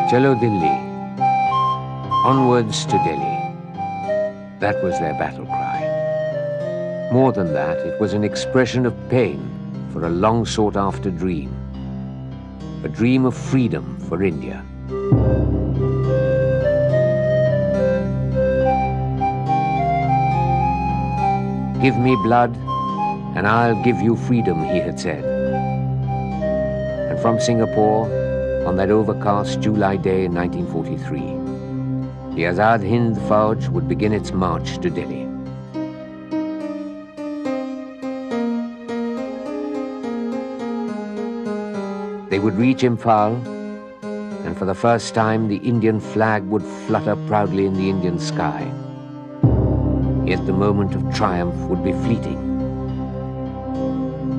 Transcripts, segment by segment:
Chalo Dilli, onwards to Delhi. That was their battle cry. More than that, it was an expression of pain for a long sought after dream. A dream of freedom for India. Give me blood and I'll give you freedom, he had said. And from Singapore, on that overcast July day in 1943, the Azad Hind Fauj would begin its march to Delhi. They would reach Imphal, and for the first time the Indian flag would flutter proudly in the Indian sky. Yet the moment of triumph would be fleeting.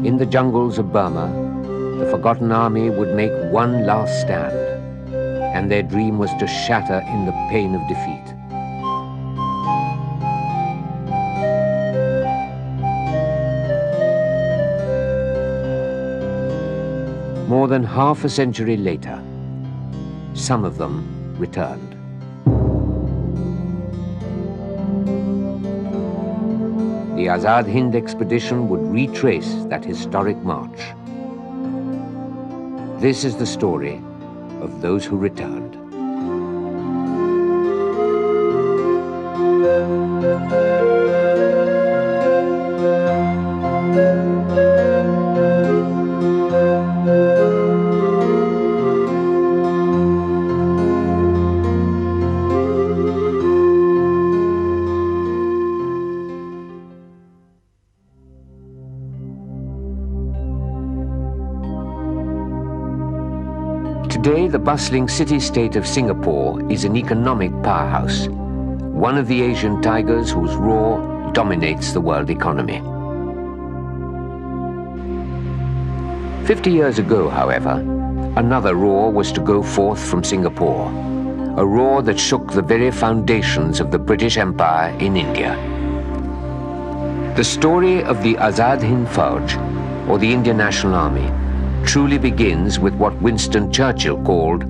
In the jungles of Burma, the forgotten army would make one last stand, and their dream was to shatter in the pain of defeat. More than half a century later, some of them returned. The Azad Hind expedition would retrace that historic march. This is the story of those who returned. Today, the bustling city-state of Singapore is an economic powerhouse, one of the Asian tigers whose roar dominates the world economy. 50 years ago, however, another roar was to go forth from Singapore, a roar that shook the very foundations of the British Empire in India. The story of the Azad Hind Fauj, or the Indian National Army, truly begins with what Winston Churchill called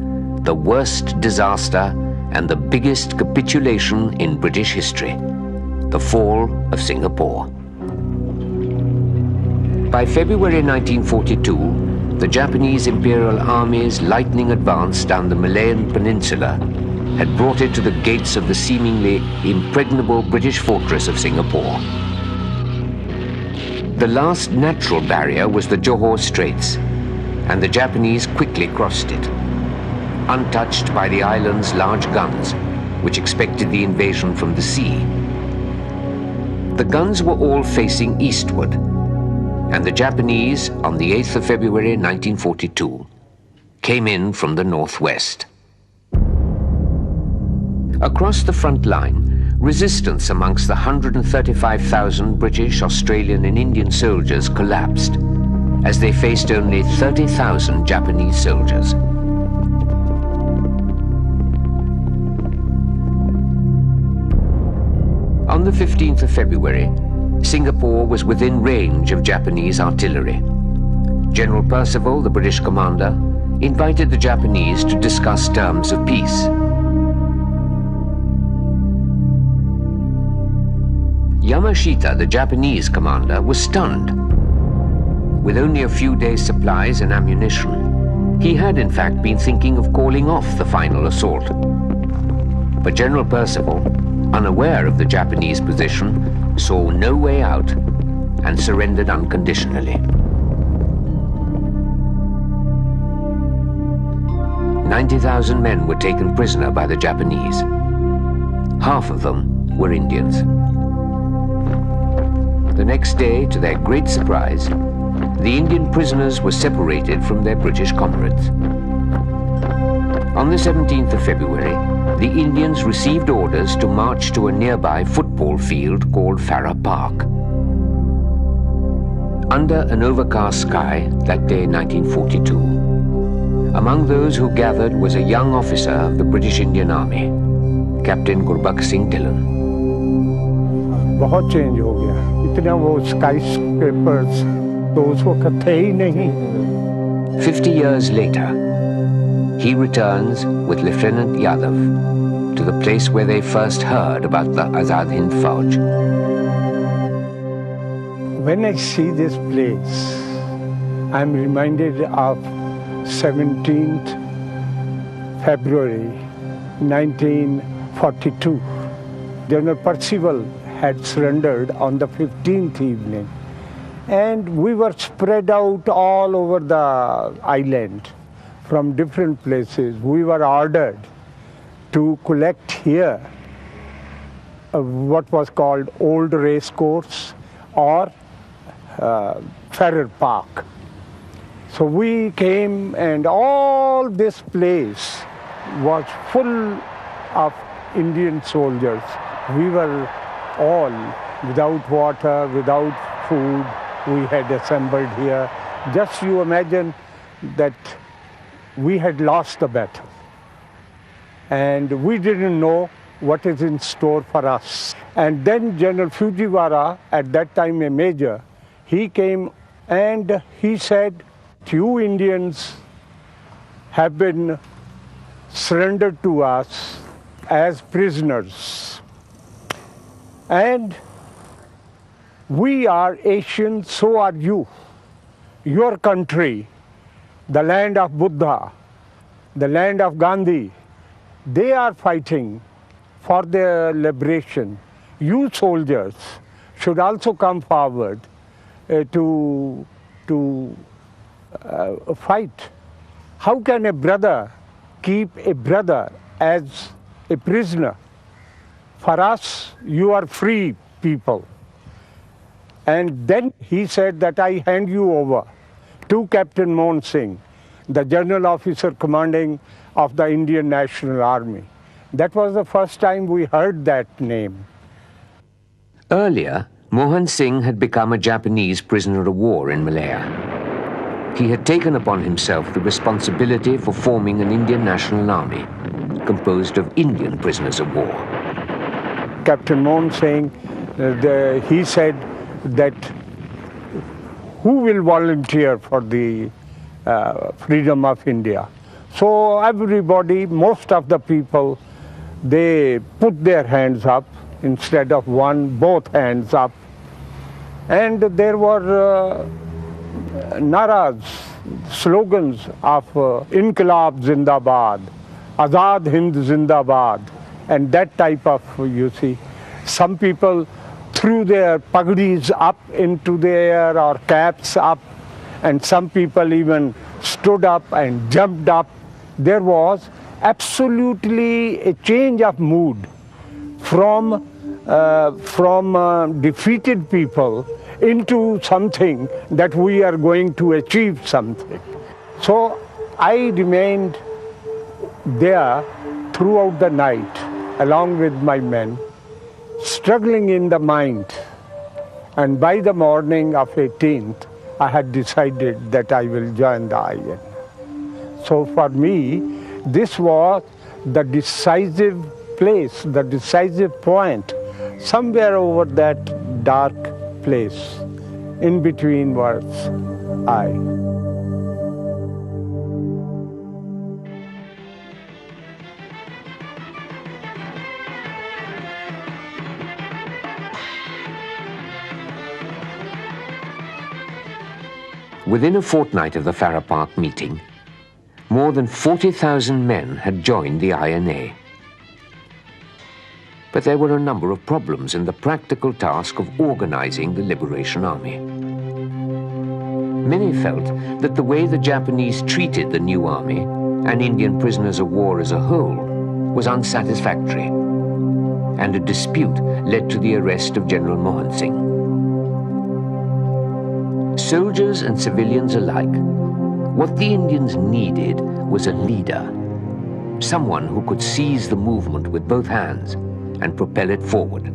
the worst disaster and the biggest capitulation in British history, the fall of Singapore. By February 1942, the Japanese Imperial Army's lightning advance down the Malayan Peninsula had brought it to the gates of the seemingly impregnable British fortress of Singapore. The last natural barrier was the Johor Straits, and the Japanese quickly crossed it, untouched by the island's large guns, which expected the invasion from the sea. The guns were all facing eastward, and the Japanese, on the 8th of February 1942, came in from the northwest. Across the front line, resistance amongst the 135,000 British, Australian, and Indian soldiers collapsed, as they faced only 30,000 Japanese soldiers. On the 15th of February, Singapore was within range of Japanese artillery. General Percival, the British commander, invited the Japanese to discuss terms of peace. Yamashita, the Japanese commander, was stunned. With only a few days' supplies and ammunition, he had in fact been thinking of calling off the final assault. But General Percival, unaware of the Japanese position, saw no way out and surrendered unconditionally. 90,000 men were taken prisoner by the Japanese. Half of them were Indians. The next day, to their great surprise, the Indian prisoners were separated from their British comrades. On the 17th of February, the Indians received orders to march to a nearby football field called Farrer Park. Under an overcast sky that day in 1942, among those who gathered was a young officer of the British Indian Army, Captain Gurbakh Singh Dhillon. बहुत change हो गया, इतना वो skyscrapers तो उस वक्त थे ही नहीं. 50 years later, he returns with Lieutenant Yadav to the place where they first heard about the Azad Hind Fauj. When I see this place, I'm reminded of 17th February 1942. General Percival had surrendered on the 15th evening, and we were spread out all over the island from different places. We were ordered to collect here what was called Old Race Course or Ferrer Park. So we came, and all this place was full of Indian soldiers. We were all without water, without food. We had assembled here. Just you imagine that we had lost the battle, and we didn't know what is in store for us. And then General Fujiwara, at that time a major, he came and he said, "You Indians have been surrendered to us as prisoners, and we are Asians, so are you. Your country, the land of Buddha, the land of Gandhi, they are fighting for their liberation. You soldiers should also come forward to fight. How can a brother keep a brother as a prisoner? For us, you are free people." And then he said that I hand you over to Captain Mohan Singh, the general officer commanding of the Indian National Army. That was the first time we heard that name. Earlier, Mohan Singh had become a Japanese prisoner of war in Malaya. He had taken upon himself the responsibility for forming an Indian National Army composed of Indian prisoners of war. Captain Mohan Singh, he said that who will volunteer for the freedom of India? So everybody, most of the people, they put their hands up instead of one, both hands up. And there were naras, slogans of Inqilab Zindabad, Azad Hind Zindabad, and that type of, you see, some people threw their pagdis up into the air or caps up, and some people even stood up and jumped up. There was absolutely a change of mood from defeated people into something that we are going to achieve something. So I remained there throughout the night along with my men, struggling in the mind. And by the morning of 18th, I had decided that I will join the IN. So for me, this was the decisive place, the decisive point, somewhere over that dark place. In between was I. Within a fortnight of the Farrer Park meeting, more than 40,000 men had joined the INA. But there were a number of problems in the practical task of organizing the Liberation Army. Many felt that the way the Japanese treated the new army and Indian prisoners of war as a whole was unsatisfactory, and a dispute led to the arrest of General Mohan Singh. Soldiers and civilians alike, what the Indians needed was a leader, someone who could seize the movement with both hands and propel it forward.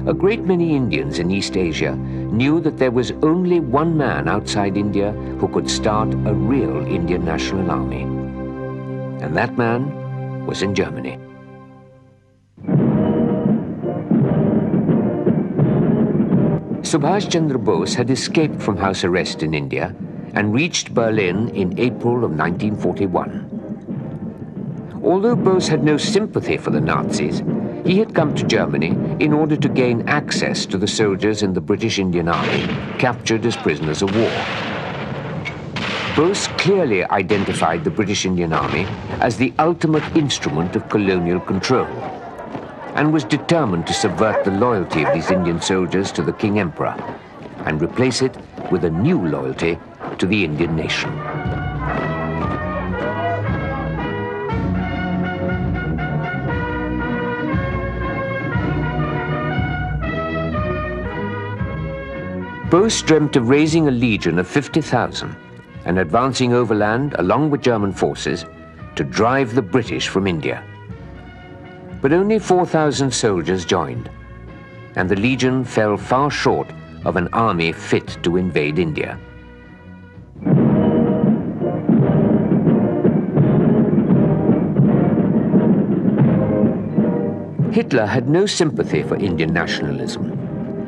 A great many Indians in East Asia knew that there was only one man outside India who could start a real Indian National Army, and that man was in Germany. Subhash Chandra Bose had escaped from house arrest in India and reached Berlin in April of 1941. Although Bose had no sympathy for the Nazis, he had come to Germany in order to gain access to the soldiers in the British Indian Army captured as prisoners of war. Bose clearly identified the British Indian Army as the ultimate instrument of colonial control and was determined to subvert the loyalty of these Indian soldiers to the King Emperor and replace it with a new loyalty to the Indian nation. Bose dreamt of raising a legion of 50,000 and advancing overland along with German forces to drive the British from India. But only 4,000 soldiers joined, and the legion fell far short of an army fit to invade India. Hitler had no sympathy for Indian nationalism,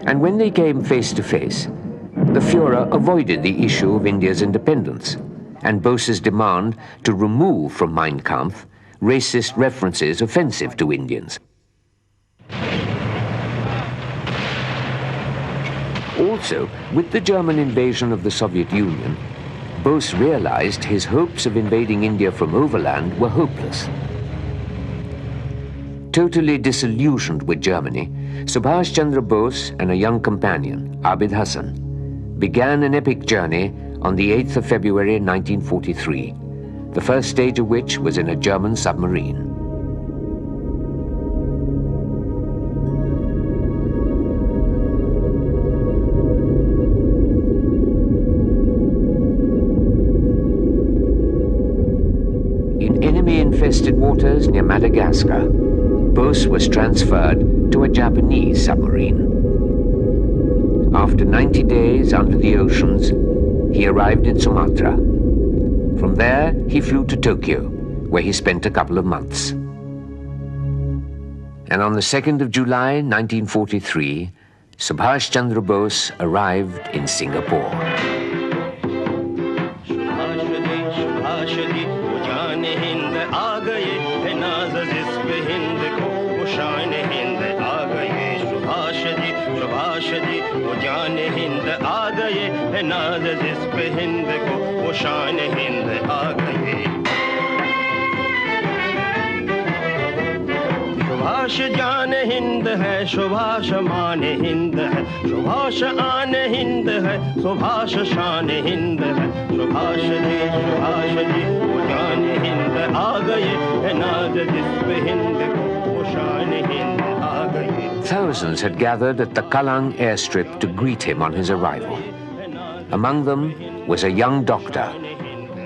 and when they came face to face, the Führer avoided the issue of India's independence and Bose's demand to remove from Mein Kampf racist references offensive to Indians. Also, with the German invasion of the Soviet Union, Bose realized his hopes of invading India from overland were hopeless. Totally disillusioned with Germany, Subhash Chandra Bose and a young companion, Abid Hassan, began an epic journey on the 8th of February 1943, the first stage of which was in a German submarine. In enemy-infested waters near Madagascar, Bose was transferred to a Japanese submarine. After 90 days under the oceans, he arrived in Sumatra. From there, he flew to Tokyo, where he spent a couple of months. And on the 2nd of July, 1943, Subhash Chandra Bose arrived in Singapore. Subhash जान हिंद है सुभाष मान हिंद है सुभाष आन हिंद है सुभाष शान हिंद है सुभाष जी वो जान हिंद आ गए है नाज जिस पे हिंद को वो शान हिंद आ गए. Thousands had gathered at the Kalang airstrip to greet him on his arrival. Among them was a young doctor,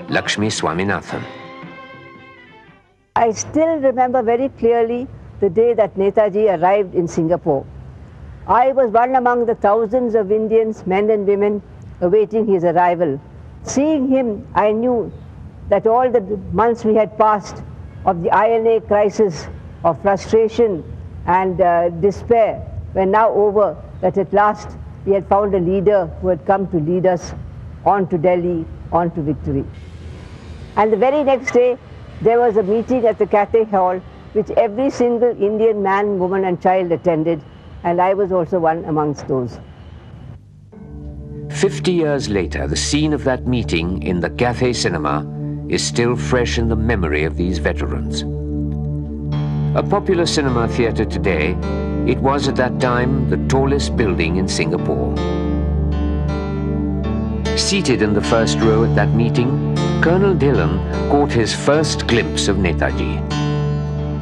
Lakshmi Swaminathan. I still remember very clearly the day that Netaji arrived in Singapore. I was one among the thousands of Indians, men and women, awaiting his arrival. Seeing him, I knew that all the months we had passed of the INA crisis, of frustration and despair were now over, that at last we had found a leader who had come to lead us on to Delhi, on to victory. And the very next day, there was a meeting at the Cathay Hall which every single Indian man, woman and child attended, and I was also one amongst those. 50 years later, the scene of that meeting in the Cathay Cinema is still fresh in the memory of these veterans. A popular cinema theatre today, it was at that time the tallest building in Singapore. Seated in the first row at that meeting, Colonel Dillon caught his first glimpse of Netaji.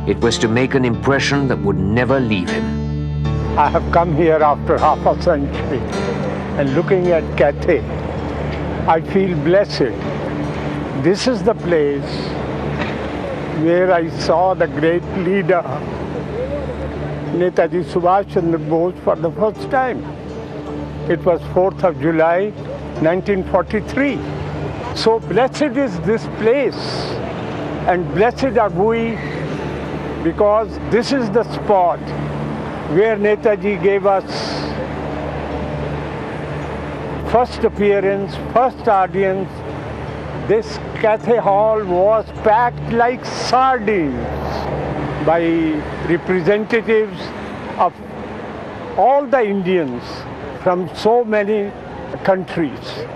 It was to make an impression that would never leave him. I have come here after half a century, and looking at Cathay, I feel blessed. This is the place where I saw the great leader, Netaji Subhash Chandra Bose, for the first time. It was 4th of July, 1943. So blessed is this place, and blessed are we, because this is the spot where Netaji gave us first appearance, first audience, this Cathay Hall was packed like sardines by representatives of all the Indians from so many countries.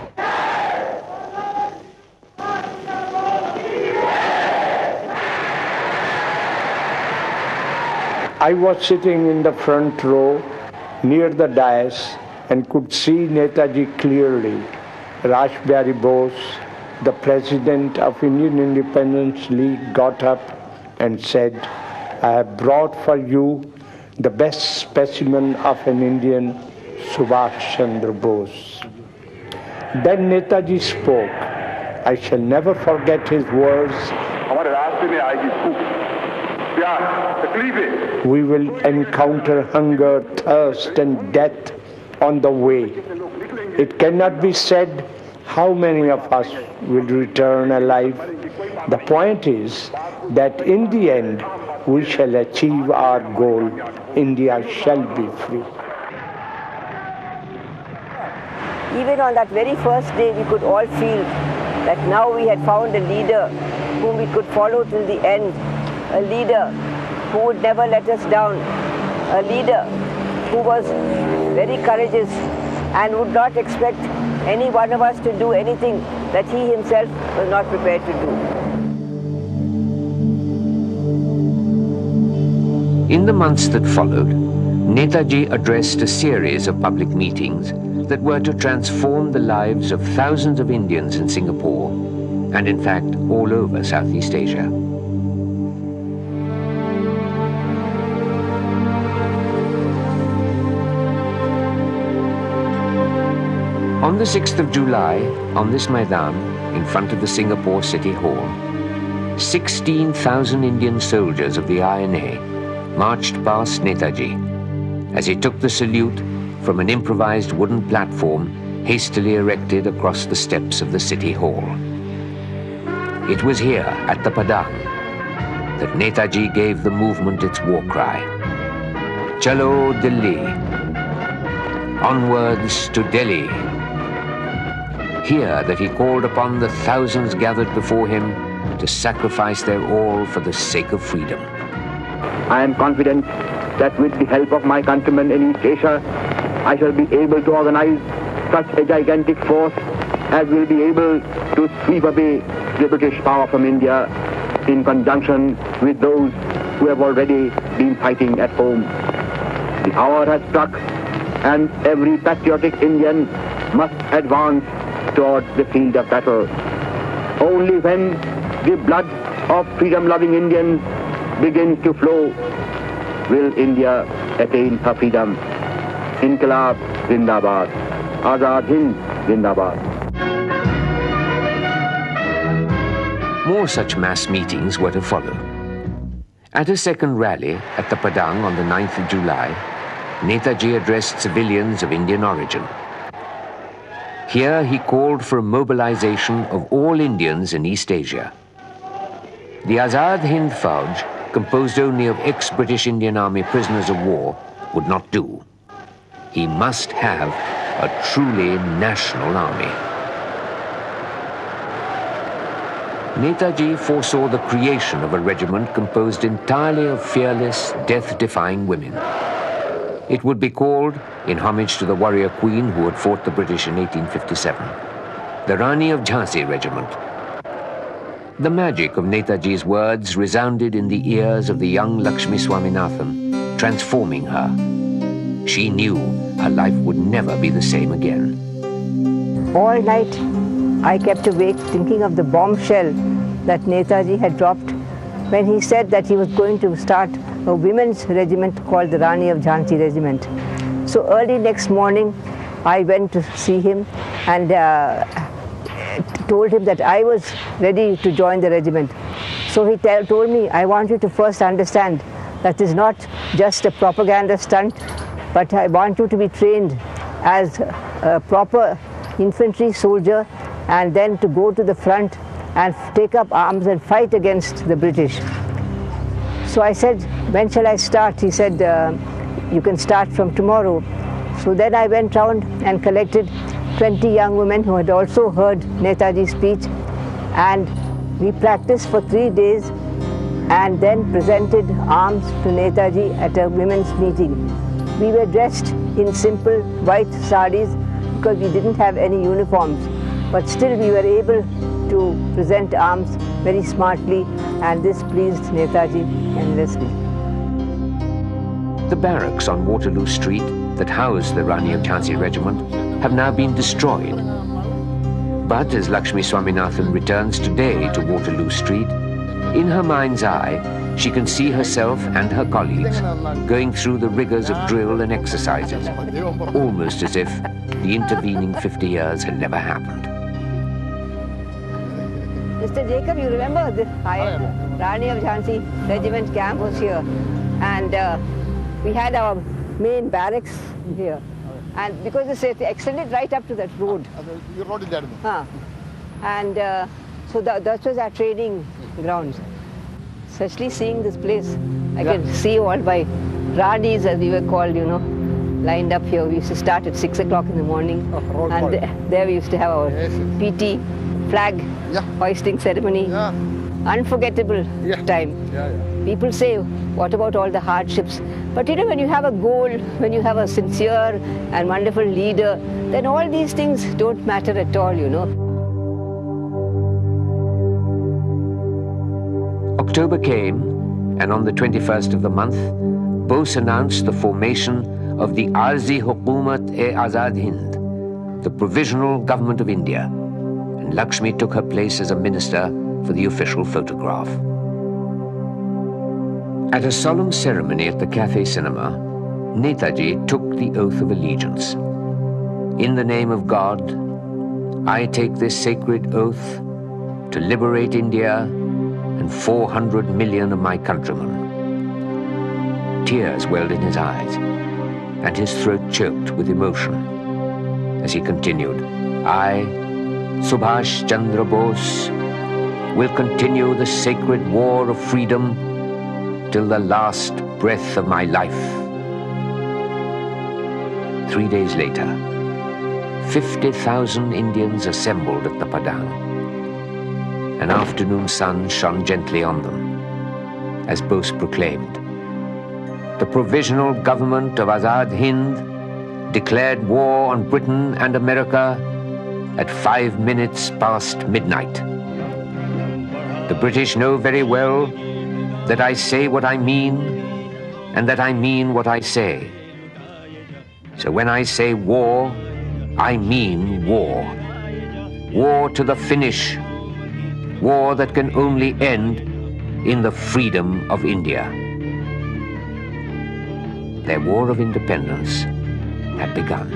I was sitting in the front row near the dais and could see Netaji clearly. Rashbihari Bose, the president of Indian Independence League, got up and said, "I have brought for you the best specimen of an Indian, Subhash Chandra Bose." Then Netaji spoke. I shall never forget his words. We will encounter hunger, thirst, and death on the way. It cannot be said how many of us will return alive. The point is that in the end, we shall achieve our goal. India shall be free. Even on that very first day, we could all feel that now we had found a leader whom we could follow till the end, a leader who would never let us down, a leader who was very courageous and would not expect any one of us to do anything that he himself was not prepared to do. In the months that followed, Netaji addressed a series of public meetings that were to transform the lives of thousands of Indians in Singapore, and in fact all over Southeast Asia. On the 6th of July, on this Maidan, in front of the Singapore City Hall, 16,000 Indian soldiers of the INA marched past Netaji as he took the salute from an improvised wooden platform hastily erected across the steps of the City Hall. It was here, at the Padang, that Netaji gave the movement its war cry, "Chalo Delhi, onwards to Delhi." Here that he called upon the thousands gathered before him to sacrifice their all for the sake of freedom. I am confident that with the help of my countrymen in East Asia, I shall be able to organize such a gigantic force as will be able to sweep away the British power from India in conjunction with those who have already been fighting at home. The hour has struck, and every patriotic Indian must advance towards the field of battle. Only when the blood of freedom-loving Indians begins to flow will India attain her freedom. Inqilab Zindabad. Azad Hind Zindabad. More such mass meetings were to follow. At a second rally at the Padang on the 9th of July, Netaji addressed civilians of Indian origin. Here he called for a mobilization of all Indians in East Asia. The Azad Hind Fauj, composed only of ex-British Indian Army prisoners of war, would not do. He must have a truly national army. Netaji foresaw the creation of a regiment composed entirely of fearless, death-defying women. It would be called, in homage to the warrior queen who had fought the British in 1857, the Rani of Jhansi Regiment. The magic of Netaji's words resounded in the ears of the young Lakshmi Swaminathan, transforming her. She knew her life would never be the same again. All night I kept awake thinking of the bombshell that Netaji had dropped when he said that he was going to start a women's regiment called the Rani of Jhansi Regiment. So early next morning, I went to see him and told him that I was ready to join the regiment. So he told me, "I want you to first understand that it's not just a propaganda stunt, but I want you to be trained as a proper infantry soldier and then to go to the front and take up arms and fight against the British." So I said, "When shall I start?" He said, "You can start from tomorrow." So then I went round and collected 20 young women who had also heard Netaji's speech, and we practiced for 3 days and then presented arms to Netaji at a women's meeting. We were dressed in simple white saris because we didn't have any uniforms, but still we were able to present arms very smartly, and this pleased Netaji endlessly. The barracks on Waterloo Street that housed the Rani of Jhansi regiment have now been destroyed. But as Lakshmi Swaminathan returns today to Waterloo Street, in her mind's eye, she can see herself and her colleagues going through the rigors of drill and exercises, almost as if the intervening 50 years had never happened. Mr. Jacob, you remember the Rani of Jhansi regiment camp was here, and we had our main barracks here. And because it extended right up to that road. Your road is there. And so that was our training grounds. Especially seeing this place, I can see all my Ranis, as we were called, you know, lined up here. We used to start at 6 o'clock in the morning. And there we used to have our PT flag hoisting ceremony. Unforgettable time. People say, what about all the hardships? But you know, when you have a goal, when you have a sincere and wonderful leader, then all these things don't matter at all, you know. October came, and on the 21st of the month, Bose announced the formation of the Arzi Hukumat-e-Azad Hind, the provisional government of India, and Lakshmi took her place as a minister for the official photograph. At a solemn ceremony at the Cathay Cinema, Netaji took the oath of allegiance. In the name of God, I take this sacred oath to liberate India and 400 million of my countrymen. Tears welled in his eyes, and his throat choked with emotion as he continued, I, Subhash Chandra Bose, will continue the sacred war of freedom till the last breath of my life. 3 days later, 50,000 Indians assembled at the Padang. An afternoon sun shone gently on them, as Bose proclaimed, the provisional government of Azad Hind declared war on Britain and America at 5 minutes past midnight. The British know very well that I say what I mean, and that I mean what I say. So when I say war, I mean war. War to the finish. War that can only end in the freedom of India. Their war of independence had begun.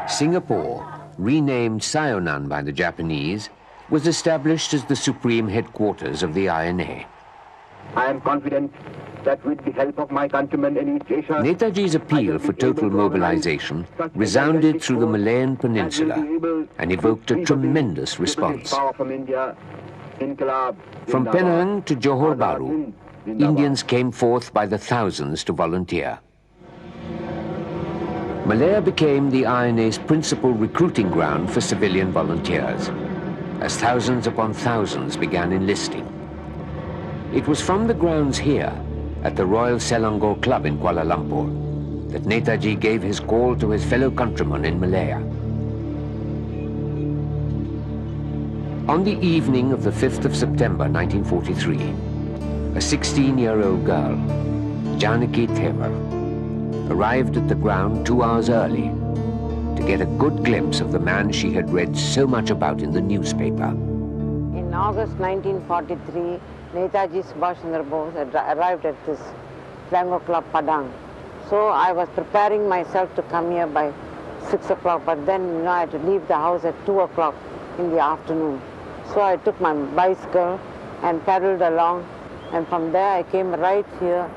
Singapore, renamed Sayonan by the Japanese, was established as the supreme headquarters of the INA. I am confident that with the help of my countrymen in East Asia, Netaji's appeal for total mobilization resounded through the Malayan Peninsula and evoked a tremendous response. From Penang to Johor Bahru, Indians came forth by the thousands to volunteer. Malaya became the INA's principal recruiting ground for civilian volunteers, as thousands upon thousands began enlisting. It was from the grounds here, at the Royal Selangor Club in Kuala Lumpur, that Netaji gave his call to his fellow countrymen in Malaya. On the evening of the 5th of September 1943, a 16-year-old girl, Janaki Thevar, arrived at the ground 2 hours early to get a good glimpse of the man she had read so much about in the newspaper. In August 1943, Netaji Subhash Chandra Bose had arrived at this Selangor Club Padang. So I was preparing myself to come here by 6 o'clock, but then I had to leave the house at 2 o'clock in the afternoon. So I took my bicycle and paddled along. And from there I came right here,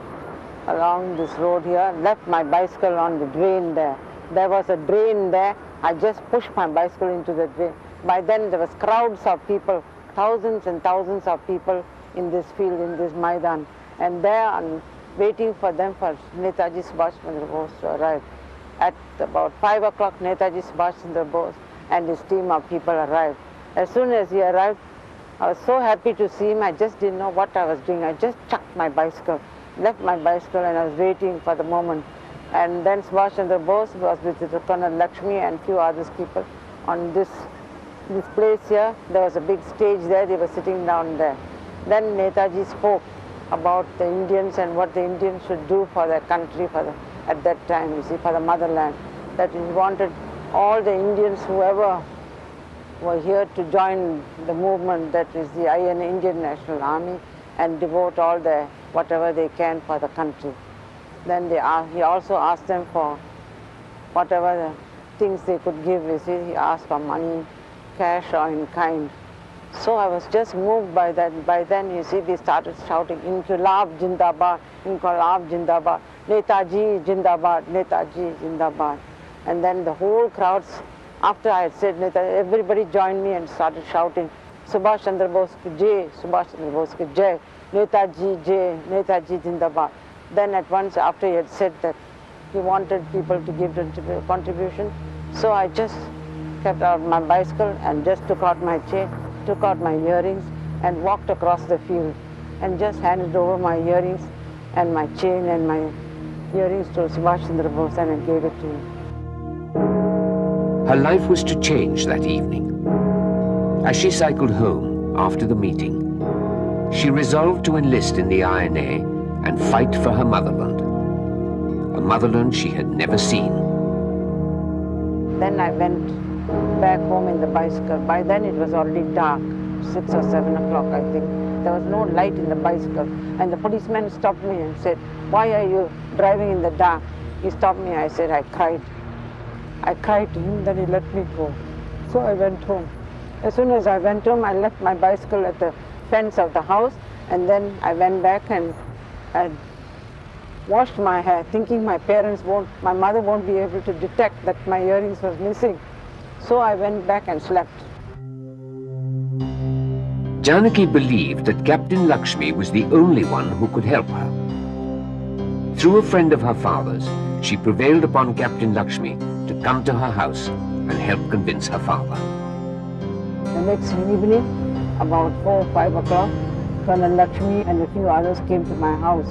along this road here, left my bicycle on the drain there. There was a drain there. I just pushed my bicycle into the drain. By then there was crowds of people, thousands and thousands of people in this field, in this Maidan. And there I'm waiting for them, for Netaji Subhash Chandra Bose to arrive. At about 5 o'clock, Netaji Subhash Chandra Bose and his team of people arrived. As soon as he arrived, I was so happy to see him. I just didn't know what I was doing. I just chucked my bicycle, left my bicycle, and I was waiting for the moment. And then Subhash Chandra Bose was with Colonel Lakshmi and few other people on this place here. There was a big stage there. They were sitting down there. Then Netaji spoke about the Indians and what the Indians should do for their country at that time, you see, for the motherland. That he wanted all the Indians, whoever were here, to join the movement, that is the INA, Indian National Army, and devote all their whatever they can for the country. Then he also asked them for whatever the things they could give. You see, he asked for money, cash or in kind. So I was just moved by that. By then, you see, we started shouting, Inqilab Jindabad, Inqilab Jindabad, Netaji Jindabad, Netaji Jindabad. And then the whole crowds, after I had said Netaji, everybody joined me and started shouting, Subhash Chandra Bose ki Jai, Subhash Chandra Bose ki Jai, Netaji Jai, Netaji Jindabad. Then at once, after he had said that he wanted people to give a contribution, so I just kept out my bicycle and just took out my chain, took out my earrings and walked across the field and just handed over my earrings and my chain and my earrings to Subhash Chandra Bose and I gave it to him. Her life was to change that evening. As she cycled home after the meeting, she resolved to enlist in the INA and fight for her motherland, a motherland she had never seen. Then I went back home in the bicycle. By then it was already dark, 6 or 7 o'clock I think. There was no light in the bicycle. And the policeman stopped me and said, why are you driving in the dark? He stopped me. I said, I cried. I cried to him, then he let me go. So I went home. As soon as I went home, I left my bicycle at the fence of the house, and then I went back and I washed my hair, thinking my mother won't be able to detect that my earrings was missing. So I went back and slept. Janaki believed that Captain Lakshmi was the only one who could help her. Through a friend of her father's, she prevailed upon Captain Lakshmi to come to her house and help convince her father. The next evening, about 4 or 5 o'clock, Colonel Lakshmi and a few others came to my house.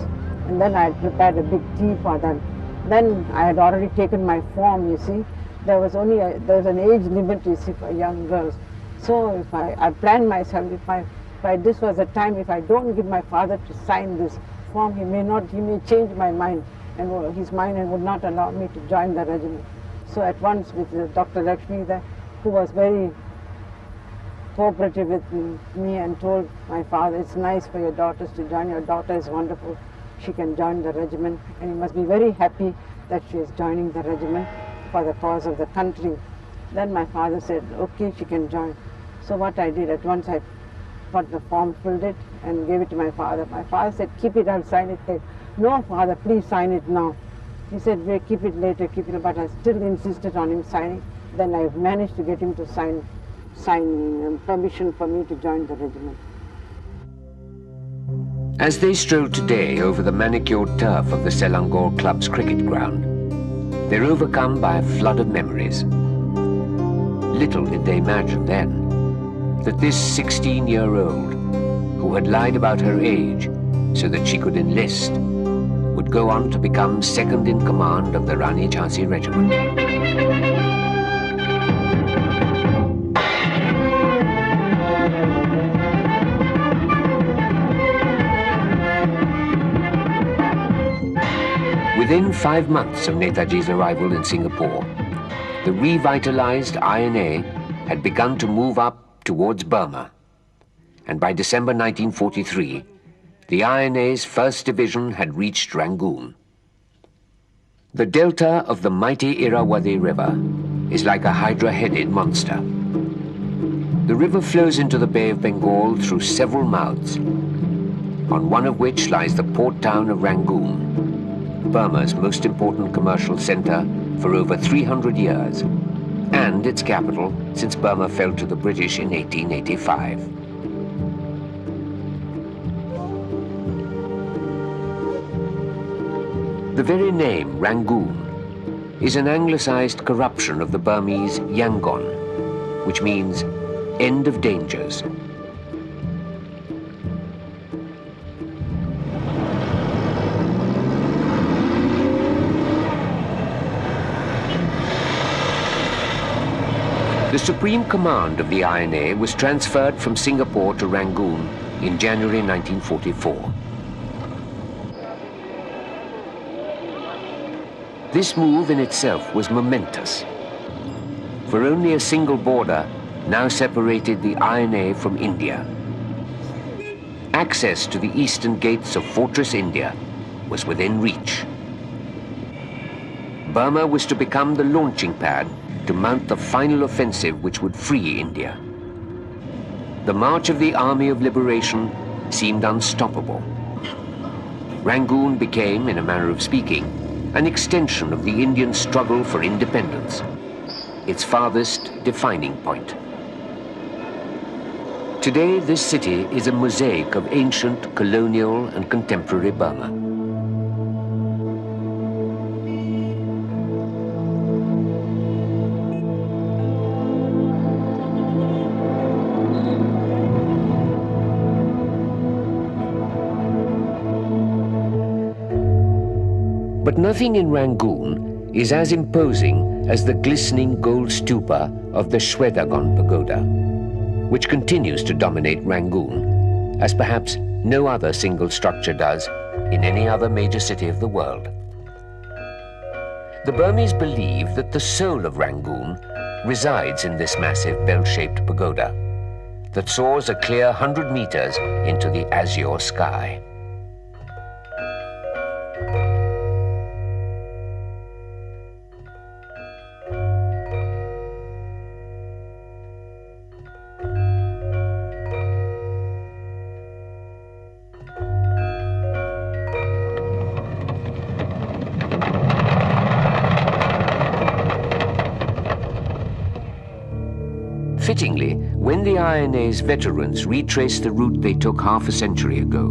And then I had prepared a big tea for them. Then I had already taken my form, you see. There was an age limit, you see, for young girls. So if I planned myself, if this was the time, if I don't give my father to sign this form, he may change my mind, and his mind and would not allow me to join the regiment. So at once with Dr. Lakshmi there, who was very cooperative with me and told my father, it's nice for your daughters to join. Your daughter is wonderful. She can join the regiment, and he must be very happy that she is joining the regiment for the cause of the country. Then my father said, okay, she can join. So what I did, at once I got the form, filled it, and gave it to my father. My father said, keep it, I'll sign it later. No, father, please sign it now. He said, we'll keep it later, but I still insisted on him signing. Then I managed to get him to sign permission for me to join the regiment. As they strolled today over the manicured turf of the Selangor Club's cricket ground, they're overcome by a flood of memories. Little did they imagine then that this 16-year-old, who had lied about her age so that she could enlist, would go on to become second in command of the Rani Jhansi regiment. Within 5 months of Netaji's arrival in Singapore, the revitalized INA had begun to move up towards Burma. And by December 1943, the INA's 1st Division had reached Rangoon. The delta of the mighty Irrawaddy River is like a hydra-headed monster. The river flows into the Bay of Bengal through several mouths, on one of which lies the port town of Rangoon, Burma's most important commercial center for over 300 years, and its capital since Burma fell to the British in 1885. The very name Rangoon is an anglicized corruption of the Burmese Yangon, which means end of dangers. The supreme command of the INA was transferred from Singapore to Rangoon in January 1944. This move in itself was momentous, for only a single border now separated the INA from India. Access to the eastern gates of Fortress India was within reach. Burma was to become the launching pad to mount the final offensive which would free India. The march of the Army of Liberation seemed unstoppable. Rangoon became, in a manner of speaking, an extension of the Indian struggle for independence, its farthest defining point. Today, this city is a mosaic of ancient, colonial, and contemporary Burma. But nothing in Rangoon is as imposing as the glistening gold stupa of the Shwedagon Pagoda, which continues to dominate Rangoon, as perhaps no other single structure does in any other major city of the world. The Burmese believe that the soul of Rangoon resides in this massive bell-shaped pagoda that soars a clear 100 meters into the azure sky. Fittingly, when the INA's veterans retrace the route they took half a century ago,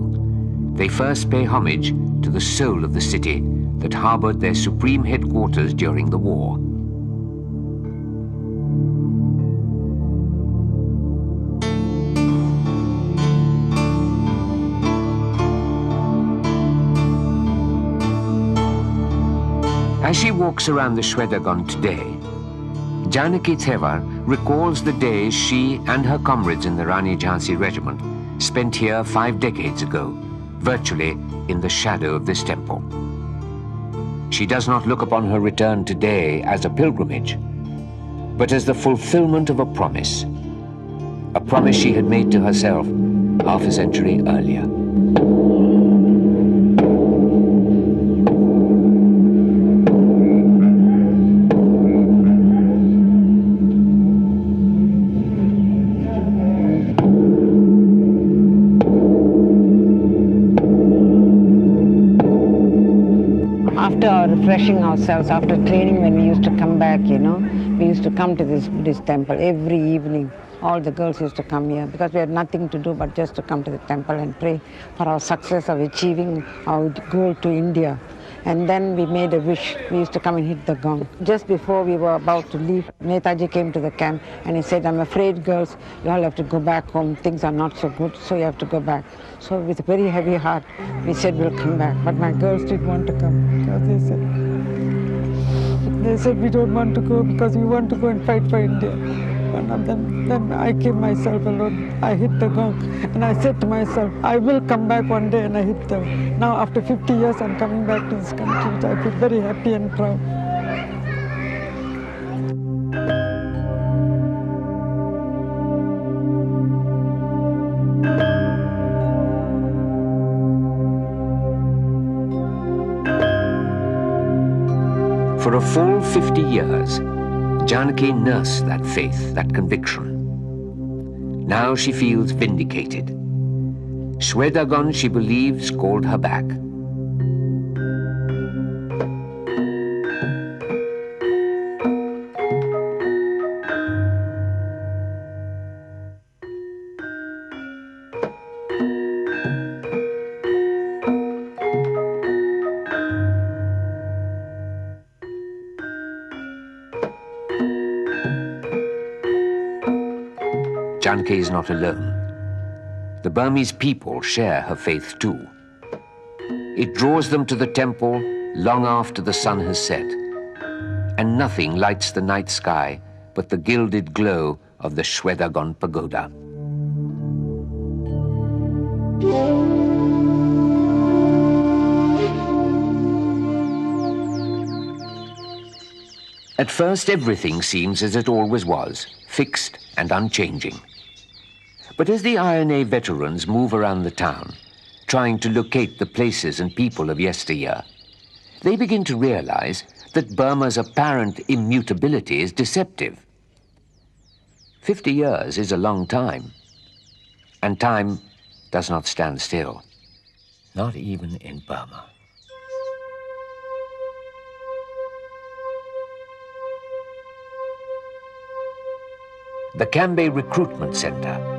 they first pay homage to the soul of the city that harbored their supreme headquarters during the war. As she walks around the Shwedagon today, Janaki Thevar recalls the days she and her comrades in the Rani Jhansi regiment spent here 5 decades ago, virtually in the shadow of this temple. She does not look upon her return today as a pilgrimage, but as the fulfillment of a promise she had made to herself half a century earlier. After refreshing ourselves, after training, when we used to come back, we used to come to this Buddhist temple every evening. All the girls used to come here because we had nothing to do but just to come to the temple and pray for our success of achieving our goal to India. And then we made a wish. We used to come and hit the gong. Just before we were about to leave, Netaji came to the camp and he said, "I'm afraid, girls, you all have to go back home. Things are not so good, so you have to go back." So with a very heavy heart, we said we'll come back. But my girls didn't want to come because they said we don't want to go because we want to go and fight for India. And then I came myself alone. I hit the gong and I said to myself, I will come back one day, and I hit them. Now after 50 years I'm coming back to this country, which I feel very happy and proud. For a full 50 years, Janaki nursed that faith, that conviction. Now she feels vindicated. Shwedagon, she believes, called her back. Janki is not alone. The Burmese people share her faith too. It draws them to the temple long after the sun has set, and nothing lights the night sky but the gilded glow of the Shwedagon pagoda. At first, everything seems as it always was, fixed and unchanging. But as the INA veterans move around the town, trying to locate the places and people of yesteryear, they begin to realize that Burma's apparent immutability is deceptive. 50 years is a long time, and time does not stand still, not even in Burma. The Cambay Recruitment Center,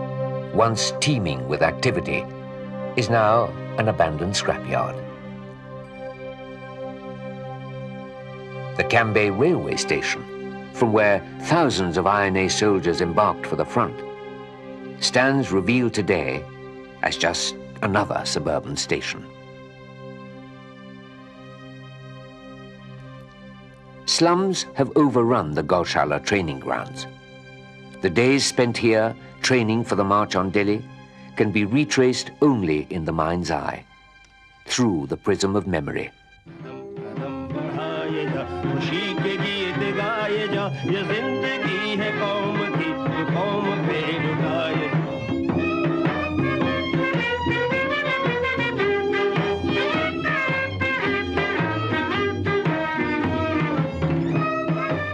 once teeming with activity, is now an abandoned scrapyard. The Cambay railway station, from where thousands of INA soldiers embarked for the front, stands revealed today as just another suburban station. Slums have overrun the Gaushala training grounds. The days spent here training for the march on Delhi can be retraced only in the mind's eye, through the prism of memory.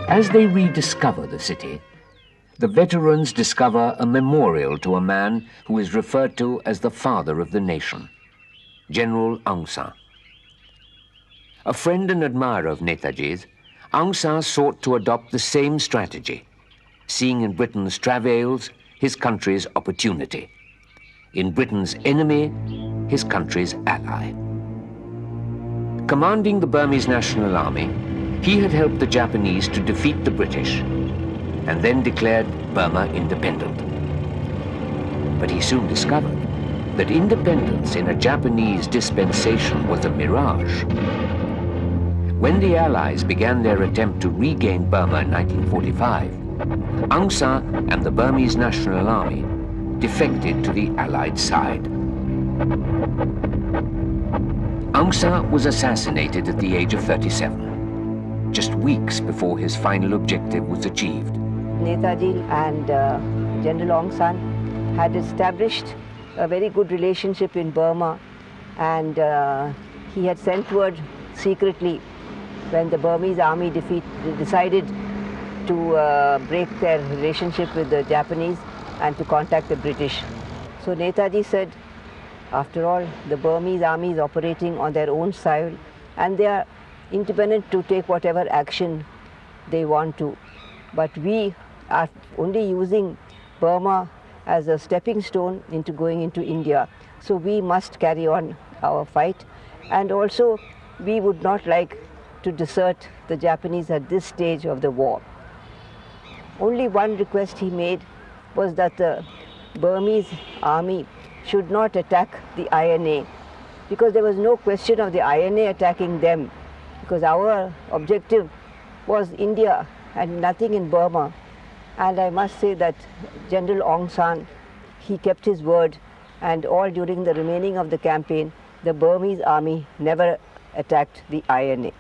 As they rediscover the city, the veterans discover a memorial to a man who is referred to as the father of the nation, General Aung San. A friend and admirer of Netaji's, Aung San sought to adopt the same strategy, seeing in Britain's travails his country's opportunity, in Britain's enemy his country's ally. Commanding the Burmese National Army, he had helped the Japanese to defeat the British and then declared Burma independent. But he soon discovered that independence in a Japanese dispensation was a mirage. When the Allies began their attempt to regain Burma in 1945, Aung San and the Burmese National Army defected to the Allied side. Aung San was assassinated at the age of 37, just weeks before his final objective was achieved. Netaji and General Aung San had established a very good relationship in Burma, and he had sent word secretly when the Burmese army decided to break their relationship with the Japanese and to contact the British. So Netaji said, after all, the Burmese army is operating on their own soil and they are independent to take whatever action they want to. But we are only using Burma as a stepping stone into going into India. So we must carry on our fight, and also we would not like to desert the Japanese at this stage of the war. Only one request he made was that the Burmese army should not attack the INA, because there was no question of the INA attacking them, because our objective was India and nothing in Burma. And I must say that General Aung San, he kept his word, and all during the remaining of the campaign, the Burmese army never attacked the INA.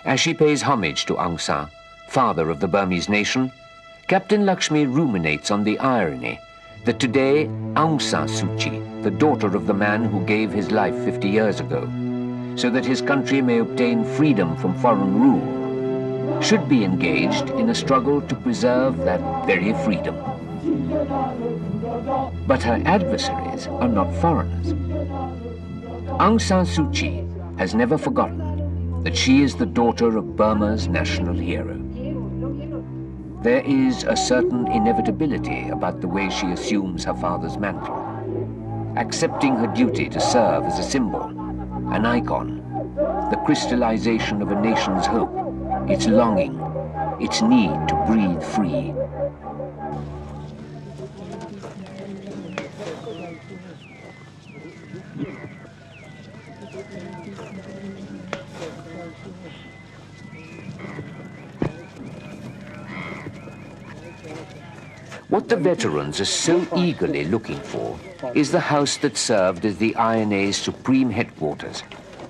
As she pays homage to Aung San, father of the Burmese nation, Captain Lakshmi ruminates on the irony that today Aung San Suu Kyi, the daughter of the man who gave his life 50 years ago, so that his country may obtain freedom from foreign rule, should be engaged in a struggle to preserve that very freedom. But her adversaries are not foreigners. Aung San Suu Kyi has never forgotten that she is the daughter of Burma's national hero. There is a certain inevitability about the way she assumes her father's mantle, accepting her duty to serve as a symbol, an icon, the crystallization of a nation's hope, its longing, its need to breathe free. What the veterans are so eagerly looking for is the house that served as the INA's supreme headquarters,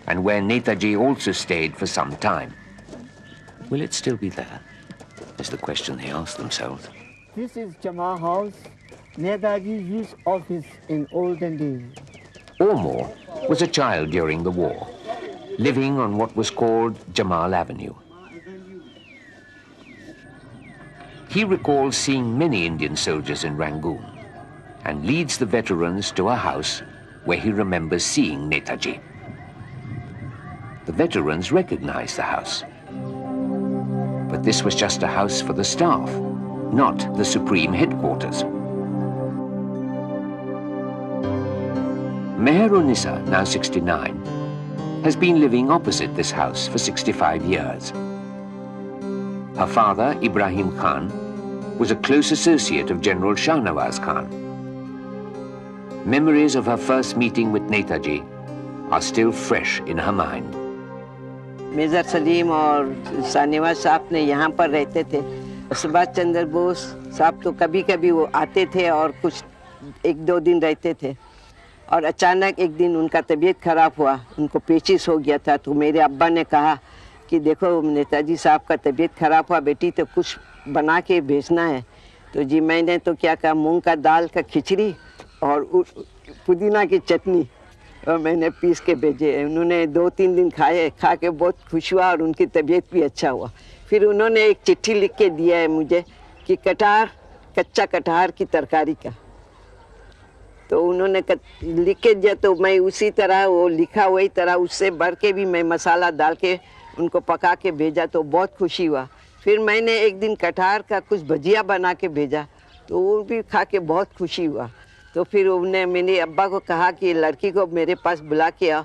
and where Netaji also stayed for some time. Will it still be there? Is the question they ask themselves. This is Jama House, Netaji's used office in olden days. Ormore was a child during the war, living on what was called Jamal Avenue. He recalls seeing many Indian soldiers in Rangoon and leads the veterans to a house where he remembers seeing Netaji. The veterans recognize the house. But this was just a house for the staff, not the supreme headquarters. Meher-un-Nissa, now 69, has been living opposite this house for 65 years. Her father, Ibrahim Khan, was a close associate of General Shahnawaz Khan. Memories of her first meeting with Netaji are still fresh in her mind. Major Salim और शाहनवाज साहब ने यहाँ पर रहते थे। सुभाष चंद्र बोस साहब तो कभी कभी वो आते थे और कुछ एक दो दिन रहते थे, और अचानक एक दिन उनका तबीयत खराब हुआ, उनको पेचिश हो गया था। तो मेरे अब्बा ने कहा कि देखो नेताजी साहब का तबीयत खराब हुआ बेटी, तो कुछ बना के भेजना है। तो जी मैंने तो क्या कहा, मूंग का दाल का खिचड़ी और पुदीना की चटनी और मैंने पीस के भेजे। उन्होंने 2-3 दिन खाए, खा के बहुत खुश हुआ और उनकी तबीयत भी अच्छा हुआ। फिर उन्होंने एक चिट्ठी लिख के दिया है मुझे कि कच्चा कटहर की तरकारी का। तो उन्होंने लिख के दिया, तो मैं उसी तरह वो लिखा वही तरह उससे बढ़ के भी मैं मसाला डाल के उनको पका के भेजा, तो बहुत खुशी हुआ। फिर मैंने एक दिन कटहर का कुछ भजिया बना के भेजा, तो वो भी खा के बहुत खुशी हुआ। तो फिर उन्होंने मेरे अब्बा को कहा कि लड़की को मेरे पास बुला के आओ,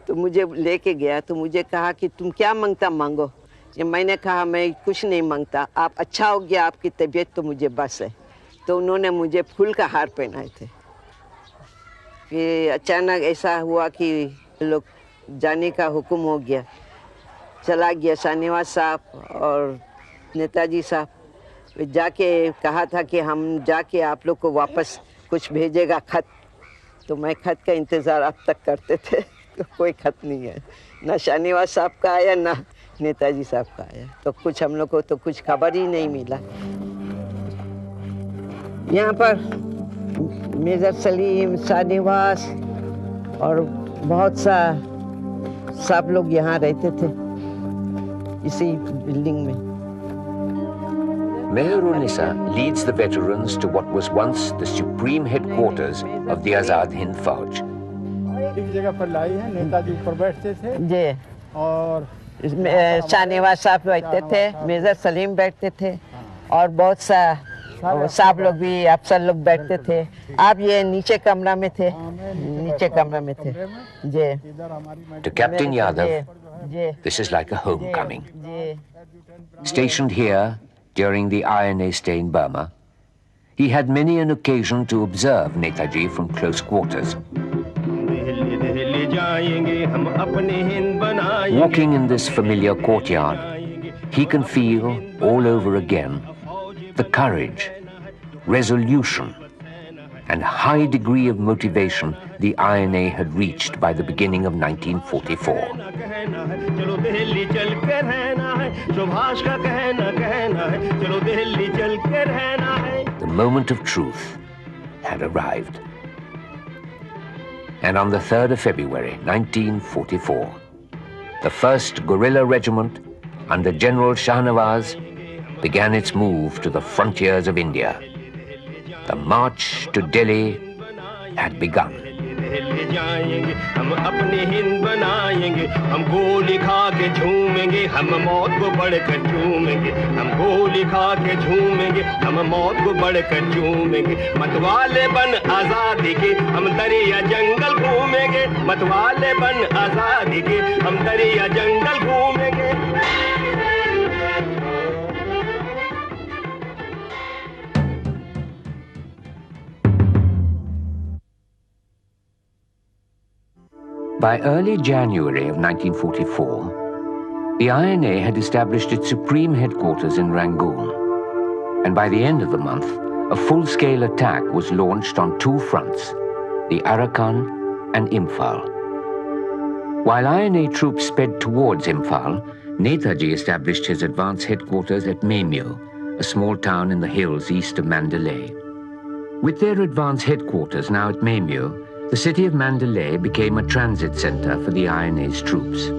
तो मुझे लेके गया। तो मुझे कहा कि तुम क्या मांगता मांगो। मैंने कहा मैं कुछ नहीं मांगता, आप अच्छा हो गया, आपकी तबीयत तो मुझे बस है। तो उन्होंने मुझे फूल का हार पहनाए थे। फिर अचानक ऐसा हुआ कि लोग जाने का हुक्म हो गया, चला गया शाहनवाज साहब और नेताजी साहब। जाके कहा था कि हम जाके आप लोग को वापस कुछ भेजेगा खत। तो मैं खत का इंतज़ार अब तक करते थे, तो कोई खत नहीं है, ना शाहनवाज साहब का आया ना नेताजी साहब का आया। तो कुछ हम लोग को तो कुछ खबर ही नहीं मिला। यहाँ पर मेजर सलीम, शाहनवाज और बहुत सब लोग यहाँ रहते थे इसी बिल्डिंग में। Meher-un-Nissa leads the veterans to what was once the supreme headquarters of the Azad Hind Fauj. एक जगह पर लाई है, नेताजी ऊपर बैठते थे जी, और शाहनवाज साहब बैठते थे, मेजर सलीम बैठते थे और बहुत साहब लोग भी, अफसर लोग बैठते थे। आप ये नीचे कमरा में थे, नीचे कमरा में थे जी। To Captain Yadav, this is like a homecoming. Stationed here during the INA stay in Burma, he had many an occasion to observe Netaji from close quarters. Walking in this familiar courtyard, he can feel all over again the courage, resolution, and high degree of motivation the INA had reached by the beginning of 1944. The moment of truth had arrived. And on the 3rd of February, 1944, the 1st Guerrilla Regiment under General Shahnawaz began its move to the frontiers of India. The march to Delhi had begun. जाएंगे हम अपनी हिंद बनाएंगे हम गोली खा के झूमेंगे हम मौत को बढ़कर झूमेंगे हम गोली खा के झूमेंगे हम मौत को बढ़कर झूमेंगे मतवाले बन आजादी के हम दरिया जंगल घूमेंगे मतवाले बन आजादी के हम दरिया जंगल घूमेंगे By early January of 1944, the INA had established its supreme headquarters in Rangoon, and by the end of the month, a full-scale attack was launched on two fronts, the Arakan and Imphal. While INA troops sped towards Imphal, Netaji established his advance headquarters at Memio, a small town in the hills east of Mandalay. With their advance headquarters now at Memio, the city of Mandalay became a transit center for the INA's troops.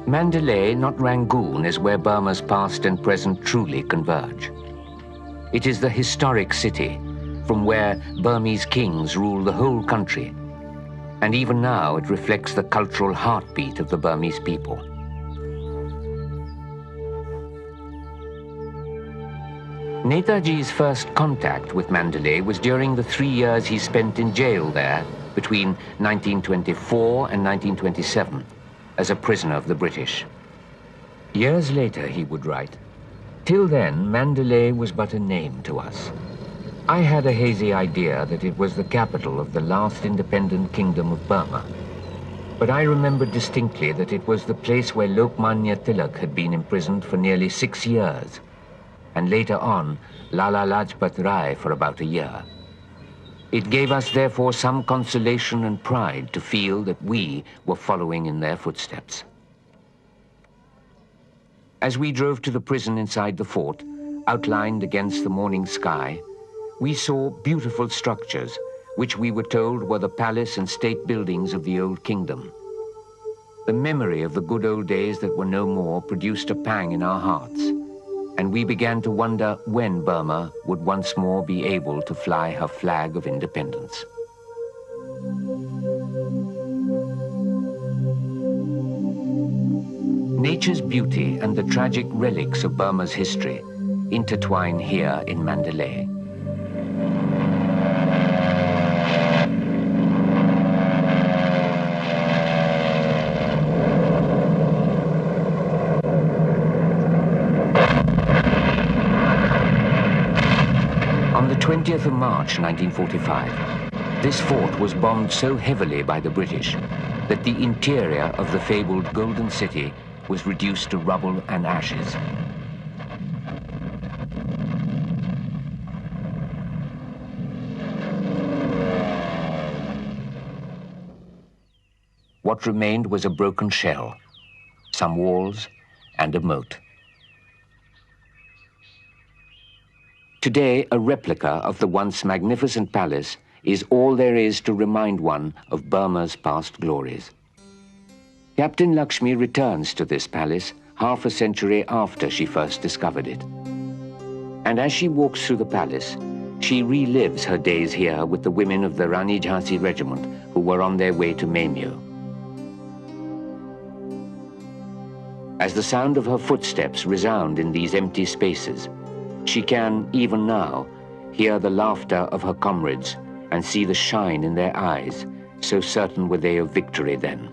Mandalay, not Rangoon, is where Burma's past and present truly converge. It is the historic city from where Burmese kings rule the whole country. And even now, it reflects the cultural heartbeat of the Burmese people. Netaji's first contact with Mandalay was during the 3 years he spent in jail there between 1924 and 1927 as a prisoner of the British. Years later, he would write, "Till then, Mandalay was but a name to us. I had a hazy idea that it was the capital of the last independent kingdom of Burma. But I remember distinctly that it was the place where Lokmanya Tilak had been imprisoned for nearly 6 years, and later on, Lala Lajpat Rai for about a year. It gave us therefore some consolation and pride to feel that we were following in their footsteps." As we drove to the prison inside the fort, outlined against the morning sky, we saw beautiful structures, which we were told were the palace and state buildings of the old kingdom. The memory of the good old days that were no more produced a pang in our hearts, and we began to wonder when Burma would once more be able to fly her flag of independence. Nature's beauty and the tragic relics of Burma's history intertwine here in Mandalay. On the 20th of March 1945, this fort was bombed so heavily by the British that the interior of the fabled Golden City was reduced to rubble and ashes. What remained was a broken shell, some walls, and a moat. Today, a replica of the once magnificent palace is all there is to remind one of Burma's past glories. Captain Lakshmi returns to this palace half a century after she first discovered it. And as she walks through the palace, she relives her days here with the women of the Rani Jhansi regiment who were on their way to Memio. As the sound of her footsteps resound in these empty spaces, she can, even now, hear the laughter of her comrades and see the shine in their eyes, so certain were they of victory then.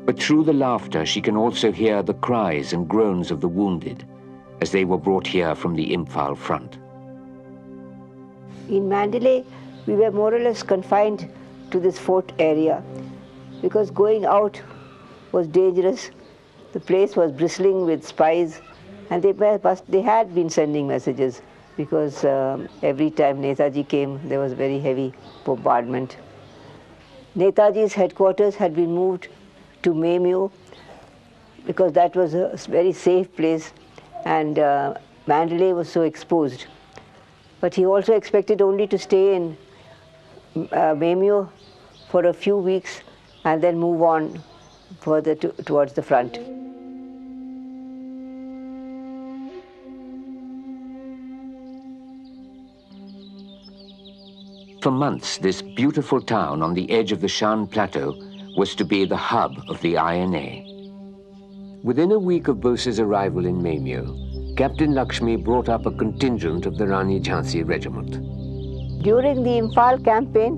But through the laughter, she can also hear the cries and groans of the wounded as they were brought here from the Imphal front. In Mandalay, we were more or less confined to this fort area because going out was dangerous. The place was bristling with spies, and they had been sending messages because every time Netaji came, there was very heavy bombardment. Netaji's headquarters had been moved to Memio because that was a very safe place, and Mandalay was so exposed. but he also expected only to stay in Memio for a few weeks and then move on further towards the front. For months, this beautiful town on the edge of the Shan Plateau was to be the hub of the INA. Within a week of Bose's arrival in Memio, Captain Lakshmi brought up a contingent of the Rani Jhansi regiment. During the Imphal campaign,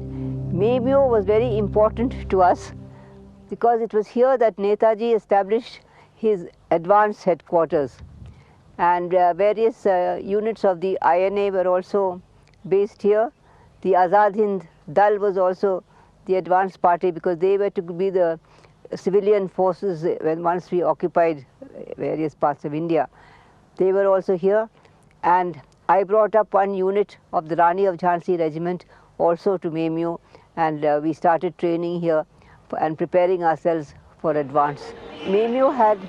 Memio was very important to us because it was here that Netaji established his advanced headquarters, and various units of the INA were also based here. The Azad Hind Dal was also the advanced party because they were to be the civilian forces once we occupied various parts of India. They were also here, and I brought up one unit of the Rani of Jhansi regiment also to Memio, and we started training here and preparing ourselves for advance. Memio had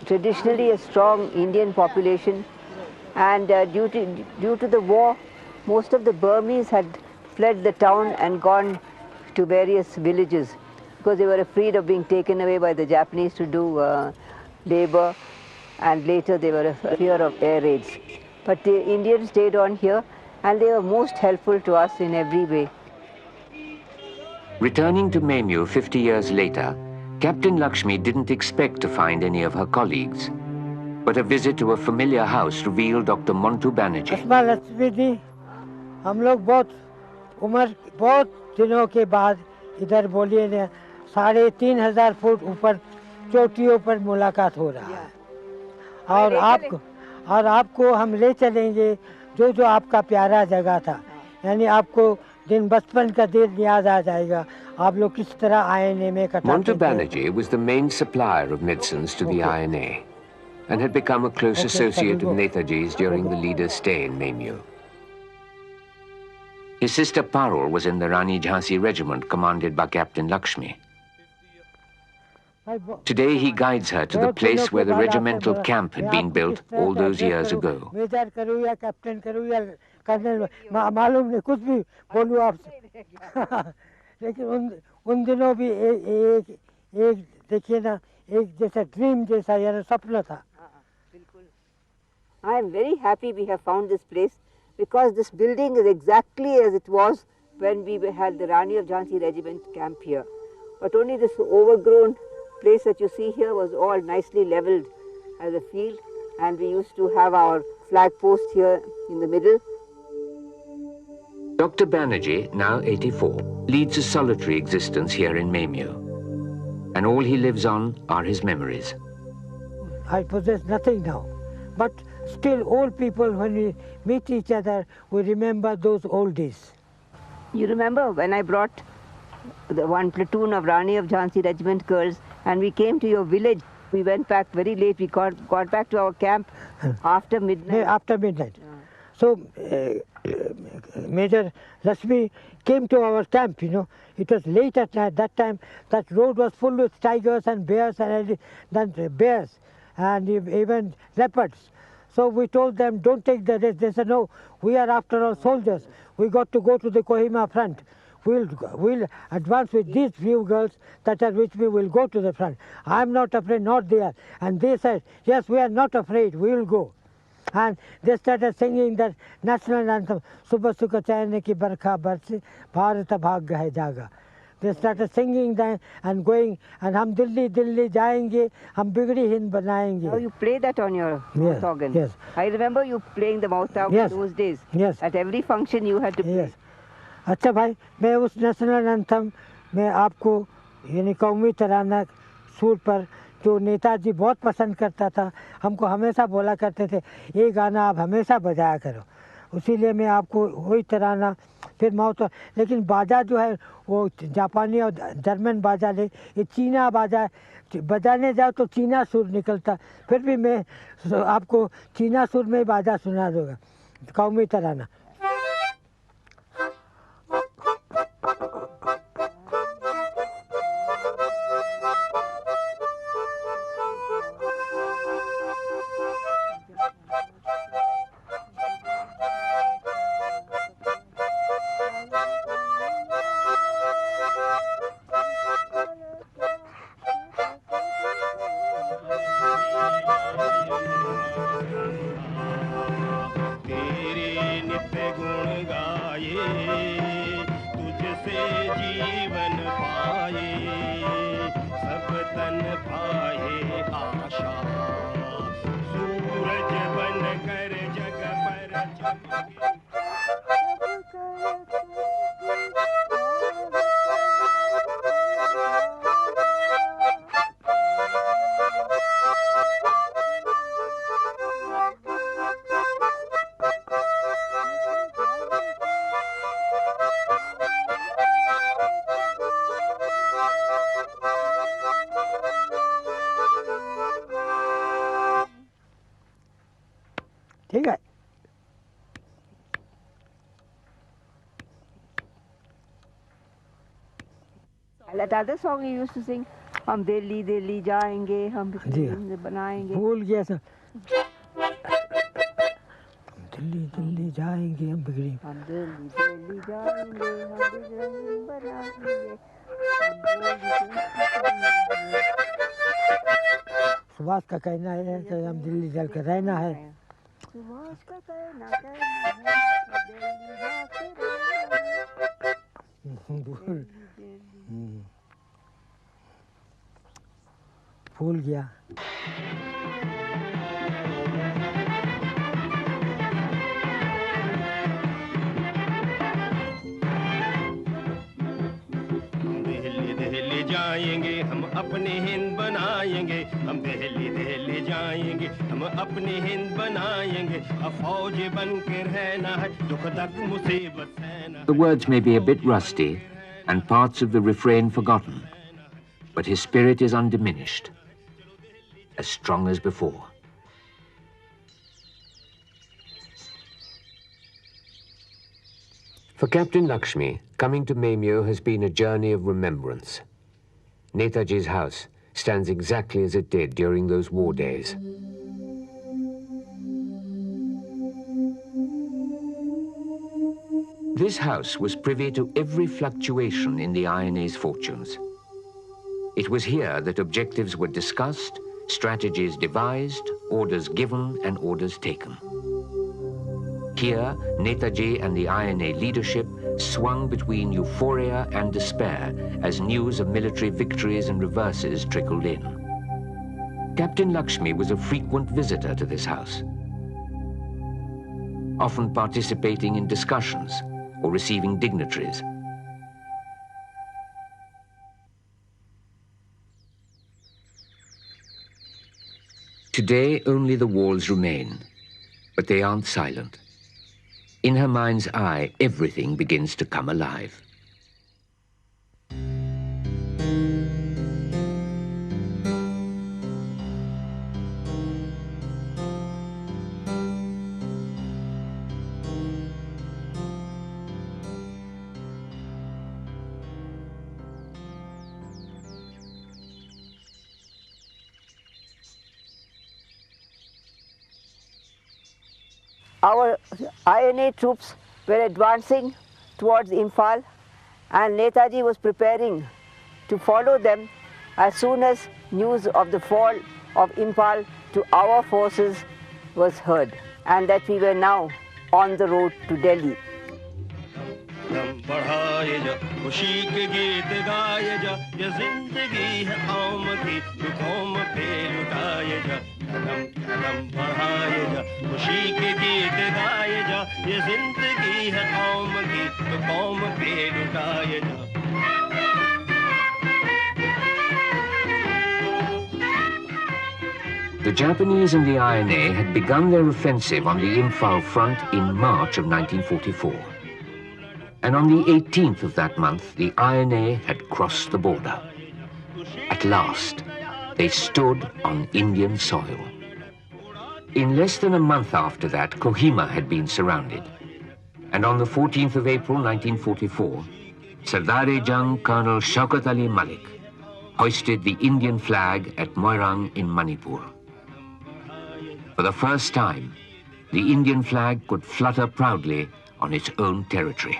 traditionally a strong Indian population, and due to the war, most of the Burmese had fled the town and gone to various villages because they were afraid of being taken away by the Japanese to do labor, and later they were fear of air raids. But the Indians stayed on here, and they were most helpful to us in every way. Returning to Memio 50 years later, Captain Lakshmi didn't expect to find any of her colleagues. But a visit to a familiar house revealed Dr. Montu Banerjee. हम लोग बहुत दिनों के बाद इधर बोलिए ने 3,500 foot ऊपर चोटियों पर मुलाकात हो रहा है, और आपको हम ले चलेंगे जो आपका प्यारा जगह था, यानी आपको दिन बचपन का दिन याद आ जाएगा, आप लोग किस तरह INA में कटाते थे। Montu Banerjee was the main supplier of medicines to the INA and had become a close associate of Netaji's during the leader's stay in Memio. His sister Parul was in the Rani Jhansi regiment commanded by Captain Lakshmi. Today he guides her to the place where the regimental camp had been built all those years ago. I am very happy we have found this place, because this building is exactly as it was when we had the Rani of Jhansi regiment camp here. But only this overgrown place that you see here was all nicely levelled as a field, and we used to have our flag post here in the middle. Dr. Banerjee, now 84, leads a solitary existence here in Memio, and all he lives on are his memories. I possess nothing now, but still old people, when we meet each other, we remember those old days. You remember when I brought the one platoon of Rani of Jhansi regiment girls and we came to your village? We went back very late. We got back to our camp after midnight. After midnight. So Major Lakshmi came to our camp, you know. It was late at night. That time, that road was full with tigers and bears and even leopards. So we told them, don't take the risk. They said, no, we are after all soldiers. We got to go to the Kohima front. We'll advance with these few girls that are with me, will go to the front. I'm not afraid, not they are. And they said, yes, we are not afraid, we will go. And they started singing that national anthem, Subha Sukha Chayane Ki Barkha Barsi, Bharata Bhagya Hai Jaga. They started singing that and going, and Hum Dilli Dilli Jayenge, Hum Bigdi Hind Banayenge. Now you play that on your mouth organ. Yes. I remember you playing the mouth organ in those days. Yes. At every function you had to play. Yes. अच्छा भाई, मैं उस national anthem में आपको यानी कौमी तराना सूर पर जो नेताजी बहुत पसंद करता था, हमको हमेशा बोला करते थे, ये गाना आप हमेशा बजाया करो, इसीलिए मैं आपको वही तराना फिर माउथ, लेकिन बाजा जो है वो जापानी और जर्मन बाजा ले, ये चीना बाजा बजाने जाओ तो चीना सुर निकलता, फिर भी मैं आपको चीना सुर में बाजा सुना दूंगा, कौमी तराना। तेरे नित्य गुण गाए तुझसे जीवन पाए सब तन पाए आशा सूरज बन कर जग पर चमके ठीक है. That other song he used to sing, हम दिल्ली दिल्ली जाएंगे, हम फिल्म बनाएंगे. भूल गया सर. दिल्ली दिल्ली जाएंगे हम बिगड़ी. हम दिल्ली दिल्ली जाएंगे, हम फिल्म बनाएंगे. सुभाष का कहना है कि हम दिल्ली चल कर रहना है. सुभाष का कहना है, दिल्ली जाके रहना है. भूल गया. दिल्ली दिल्ली जाएंगे हम अपनी हिंद बनाएंगे हम दिल्ली दिल्ली जाएंगे हम अपनी हिंद बनाएंगे फौज बन के रहना है दुख दर्द मुसीबत सहना. The words may be a bit rusty and parts of the refrain forgotten, but his spirit is undiminished, as strong as before. For Captain Lakshmi, coming to Memyo has been a journey of remembrance. Netaji's house stands exactly as it did during those war days. This house was privy to every fluctuation in the INA's fortunes. It was here that objectives were discussed, strategies devised, orders given and orders taken. Here, Netaji and the INA leadership swung between euphoria and despair as news of military victories and reverses trickled in. Captain Lakshmi was a frequent visitor to this house, often participating in discussions or receiving dignitaries. Today, only the walls remain, but they aren't silent. In her mind's eye, everything begins to come alive. Our INA troops were advancing towards Imphal, and Netaji was preparing to follow them as soon as news of the fall of Imphal to our forces was heard, and that we were now on the road to Delhi. बढ़ाए जा खुशी के गीत गाए जा ये जिंदगी है कौम की जो कौम पे लुटाए जा कदम कदम बढ़ाए जा खुशी के गीत गाए जा ये जिंदगी है कौम की जो कौम पे लुटाए जा. The Japanese and the INA had begun their offensive on the Imphal front in March of 1944. And on the 18th of that month, the INA had crossed the border. At last, they stood on Indian soil. In less than a month after that, Kohima had been surrounded. And on the 14th of April 1944, Sardar-e-Jung Colonel Shaukat Ali Malik hoisted the Indian flag at Moirang in Manipur. For the first time, the Indian flag could flutter proudly on its own territory.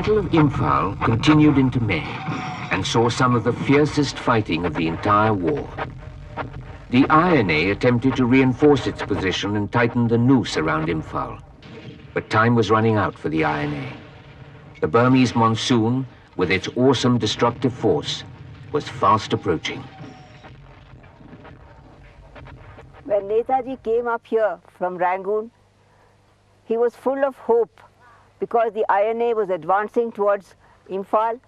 Battle of Imphal continued into May and saw some of the fiercest fighting of the entire war. The INA attempted to reinforce its position and tighten the noose around Imphal, but time was running out for the INA. The Burmese monsoon, with its awesome destructive force, was fast approaching. When Netaji came up here from Rangoon, he was full of hope because the INA was advancing towards Imphal,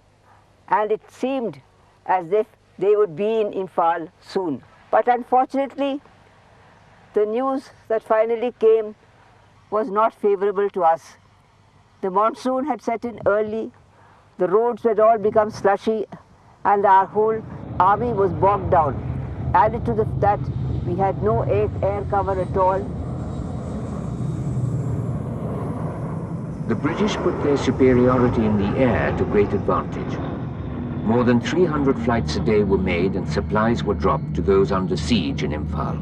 and it seemed as if they would be in Imphal soon. But unfortunately, the news that finally came was not favorable to us. The monsoon had set in early, the roads had all become slushy, and our whole army was bogged down. Added to that, we had no air cover at all. The British put their superiority in the air to great advantage. More than 300 flights a day were made and supplies were dropped to those under siege in Imphal.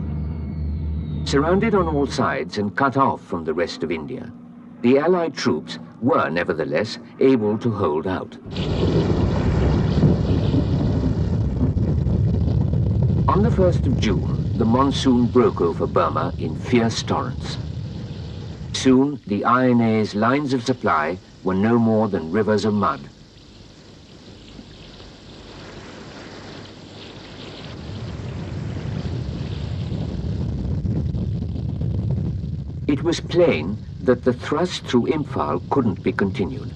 Surrounded on all sides and cut off from the rest of India, the Allied troops were nevertheless able to hold out. On the 1st of June, the monsoon broke over Burma in fierce torrents. Soon, the INA's lines of supply were no more than rivers of mud. It was plain that the thrust through Imphal couldn't be continued.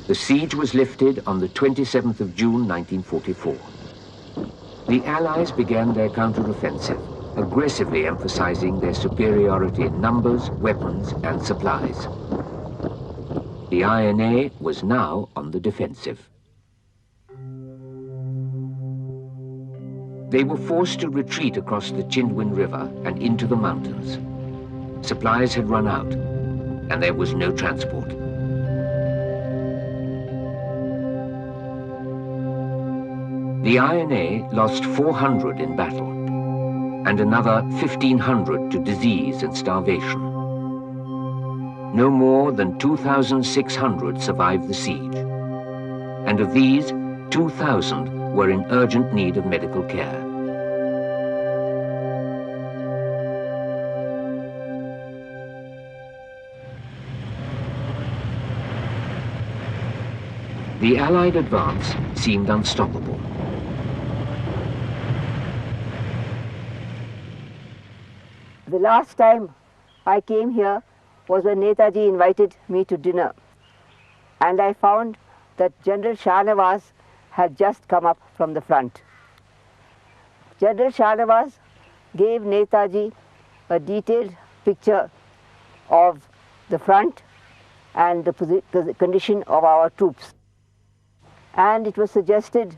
The siege was lifted on the 27th of June 1944. The Allies began their counter-offensive, aggressively emphasizing their superiority in numbers, weapons, and supplies. The INA was now on the defensive. They were forced to retreat across the Chindwin River and into the mountains. Supplies had run out, and there was no transport. The INA lost 400 in battle, and another 1,500 to disease and starvation. No more than 2,600 survived the siege, and of these, 2,000 were in urgent need of medical care. The Allied advance seemed unstoppable. The last time I came here was when Netaji invited me to dinner, and I found that General Shahnawaz had just come up from the front. General Shahnawaz gave Netaji a detailed picture of the front and the condition of our troops. And it was suggested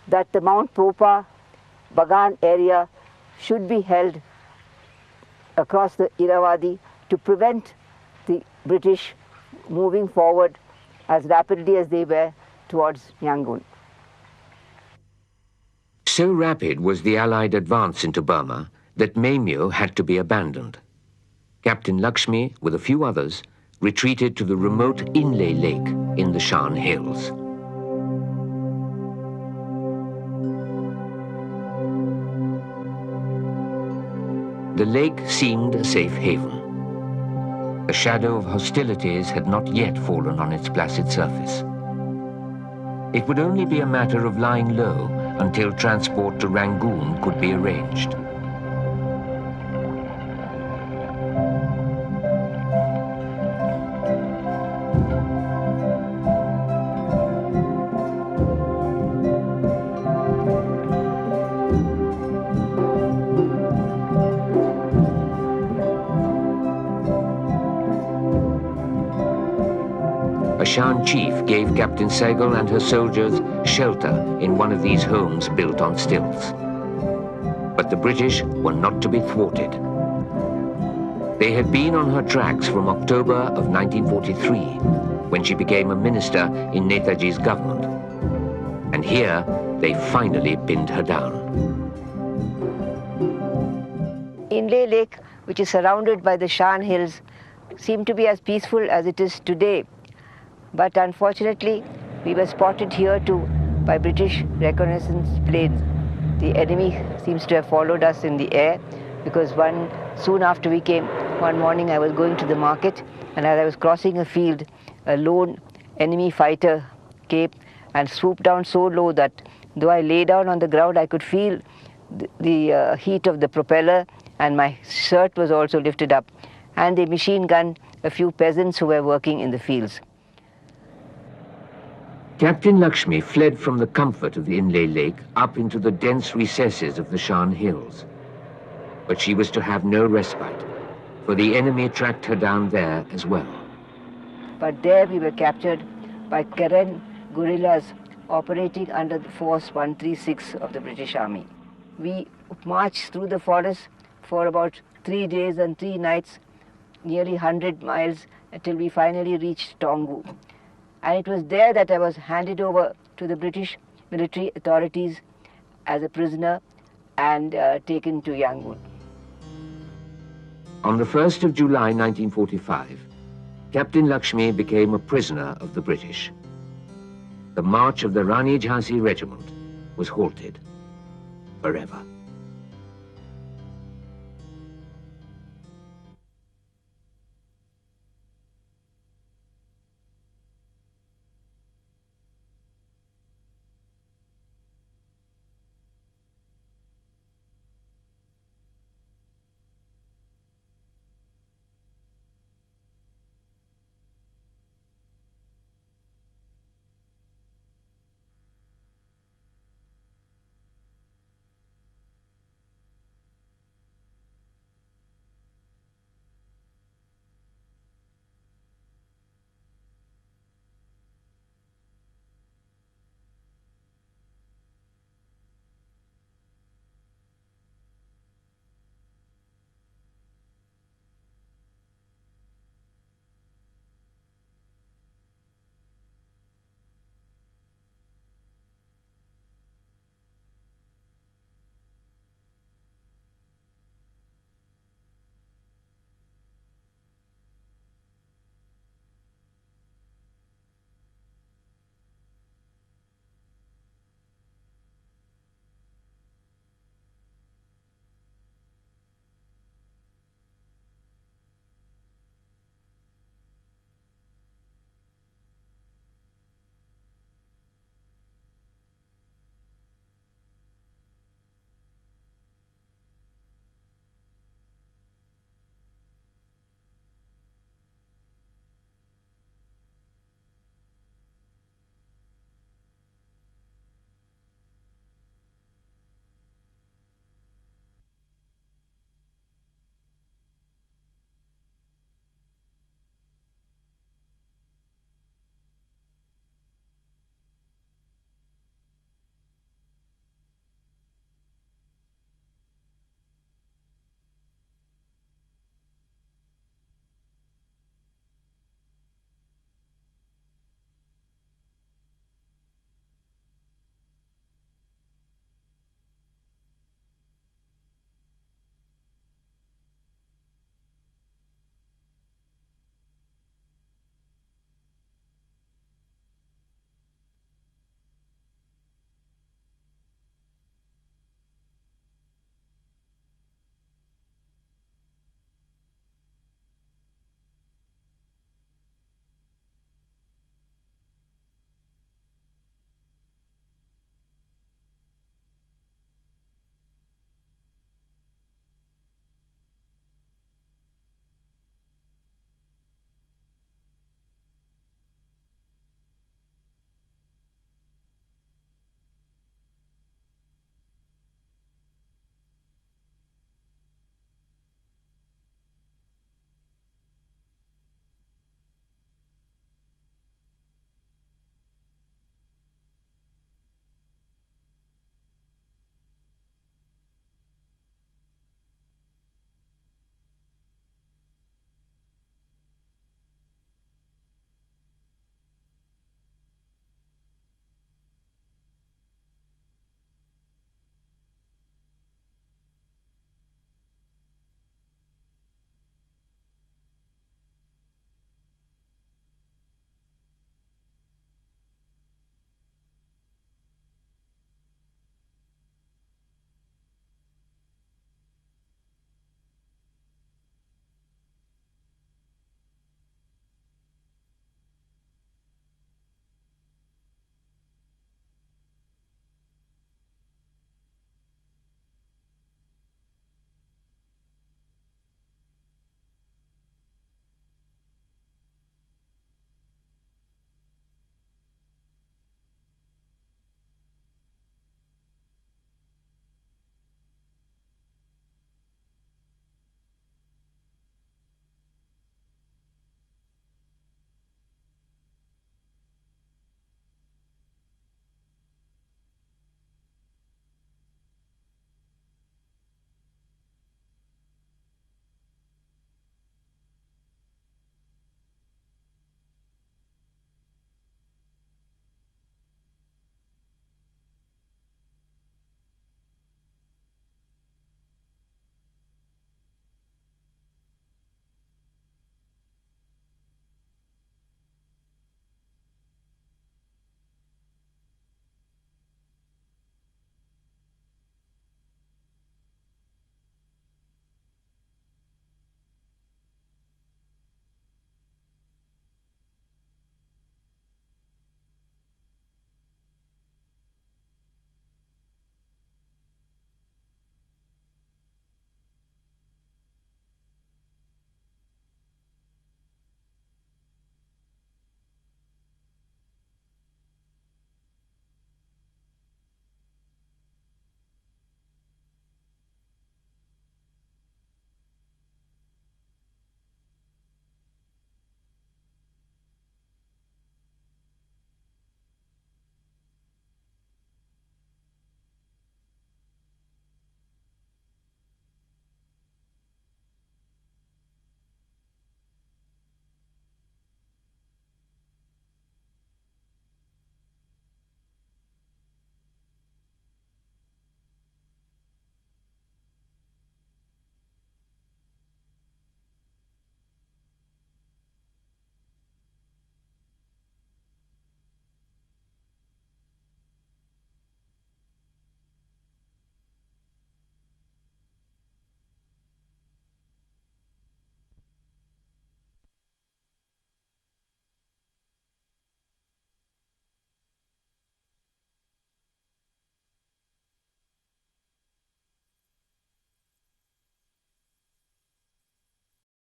that the Mount Popa Bagan area should be held across the Irrawaddy to prevent the British moving forward as rapidly as they were towards Yangon. So rapid was the Allied advance into Burma that Maymyo had to be abandoned. Captain Lakshmi, with a few others, retreated to the remote Inle Lake in the Shan Hills. The lake seemed a safe haven. The shadow of hostilities had not yet fallen on its placid surface. It would only be a matter of lying low until transport to Rangoon could be arranged. A Shan chief gave Captain Sehgal and her soldiers shelter in one of these homes built on stilts. But the British were not to be thwarted. They had been on her tracks from October of 1943, when she became a minister in Netaji's government. And here, they finally pinned her down. Inle Lake, which is surrounded by the Shan Hills, seemed to be as peaceful as it is today. But unfortunately, we were spotted here too by British reconnaissance planes. The enemy seems to have followed us in the air, because soon after we came, one morning I was going to the market, and as I was crossing a field, a lone enemy fighter came and swooped down so low that though I lay down on the ground, I could feel the heat of the propeller, and my shirt was also lifted up. And they machine gunned a few peasants who were working in the fields. Captain Lakshmi fled from the comfort of the Inle Lake up into the dense recesses of the Shan Hills. But she was to have no respite, for the enemy tracked her down there as well. But there we were captured by Karen guerrillas operating under the Force 136 of the British Army. We marched through the forest for about 3 days and 3 nights, nearly 100 miles, until we finally reached Taungu. And it was there that I was handed over to the British military authorities as a prisoner and taken to Yangon. On the 1st of July 1945, Captain Lakshmi became a prisoner of the British. The march of the Rani Jhansi Regiment was halted forever.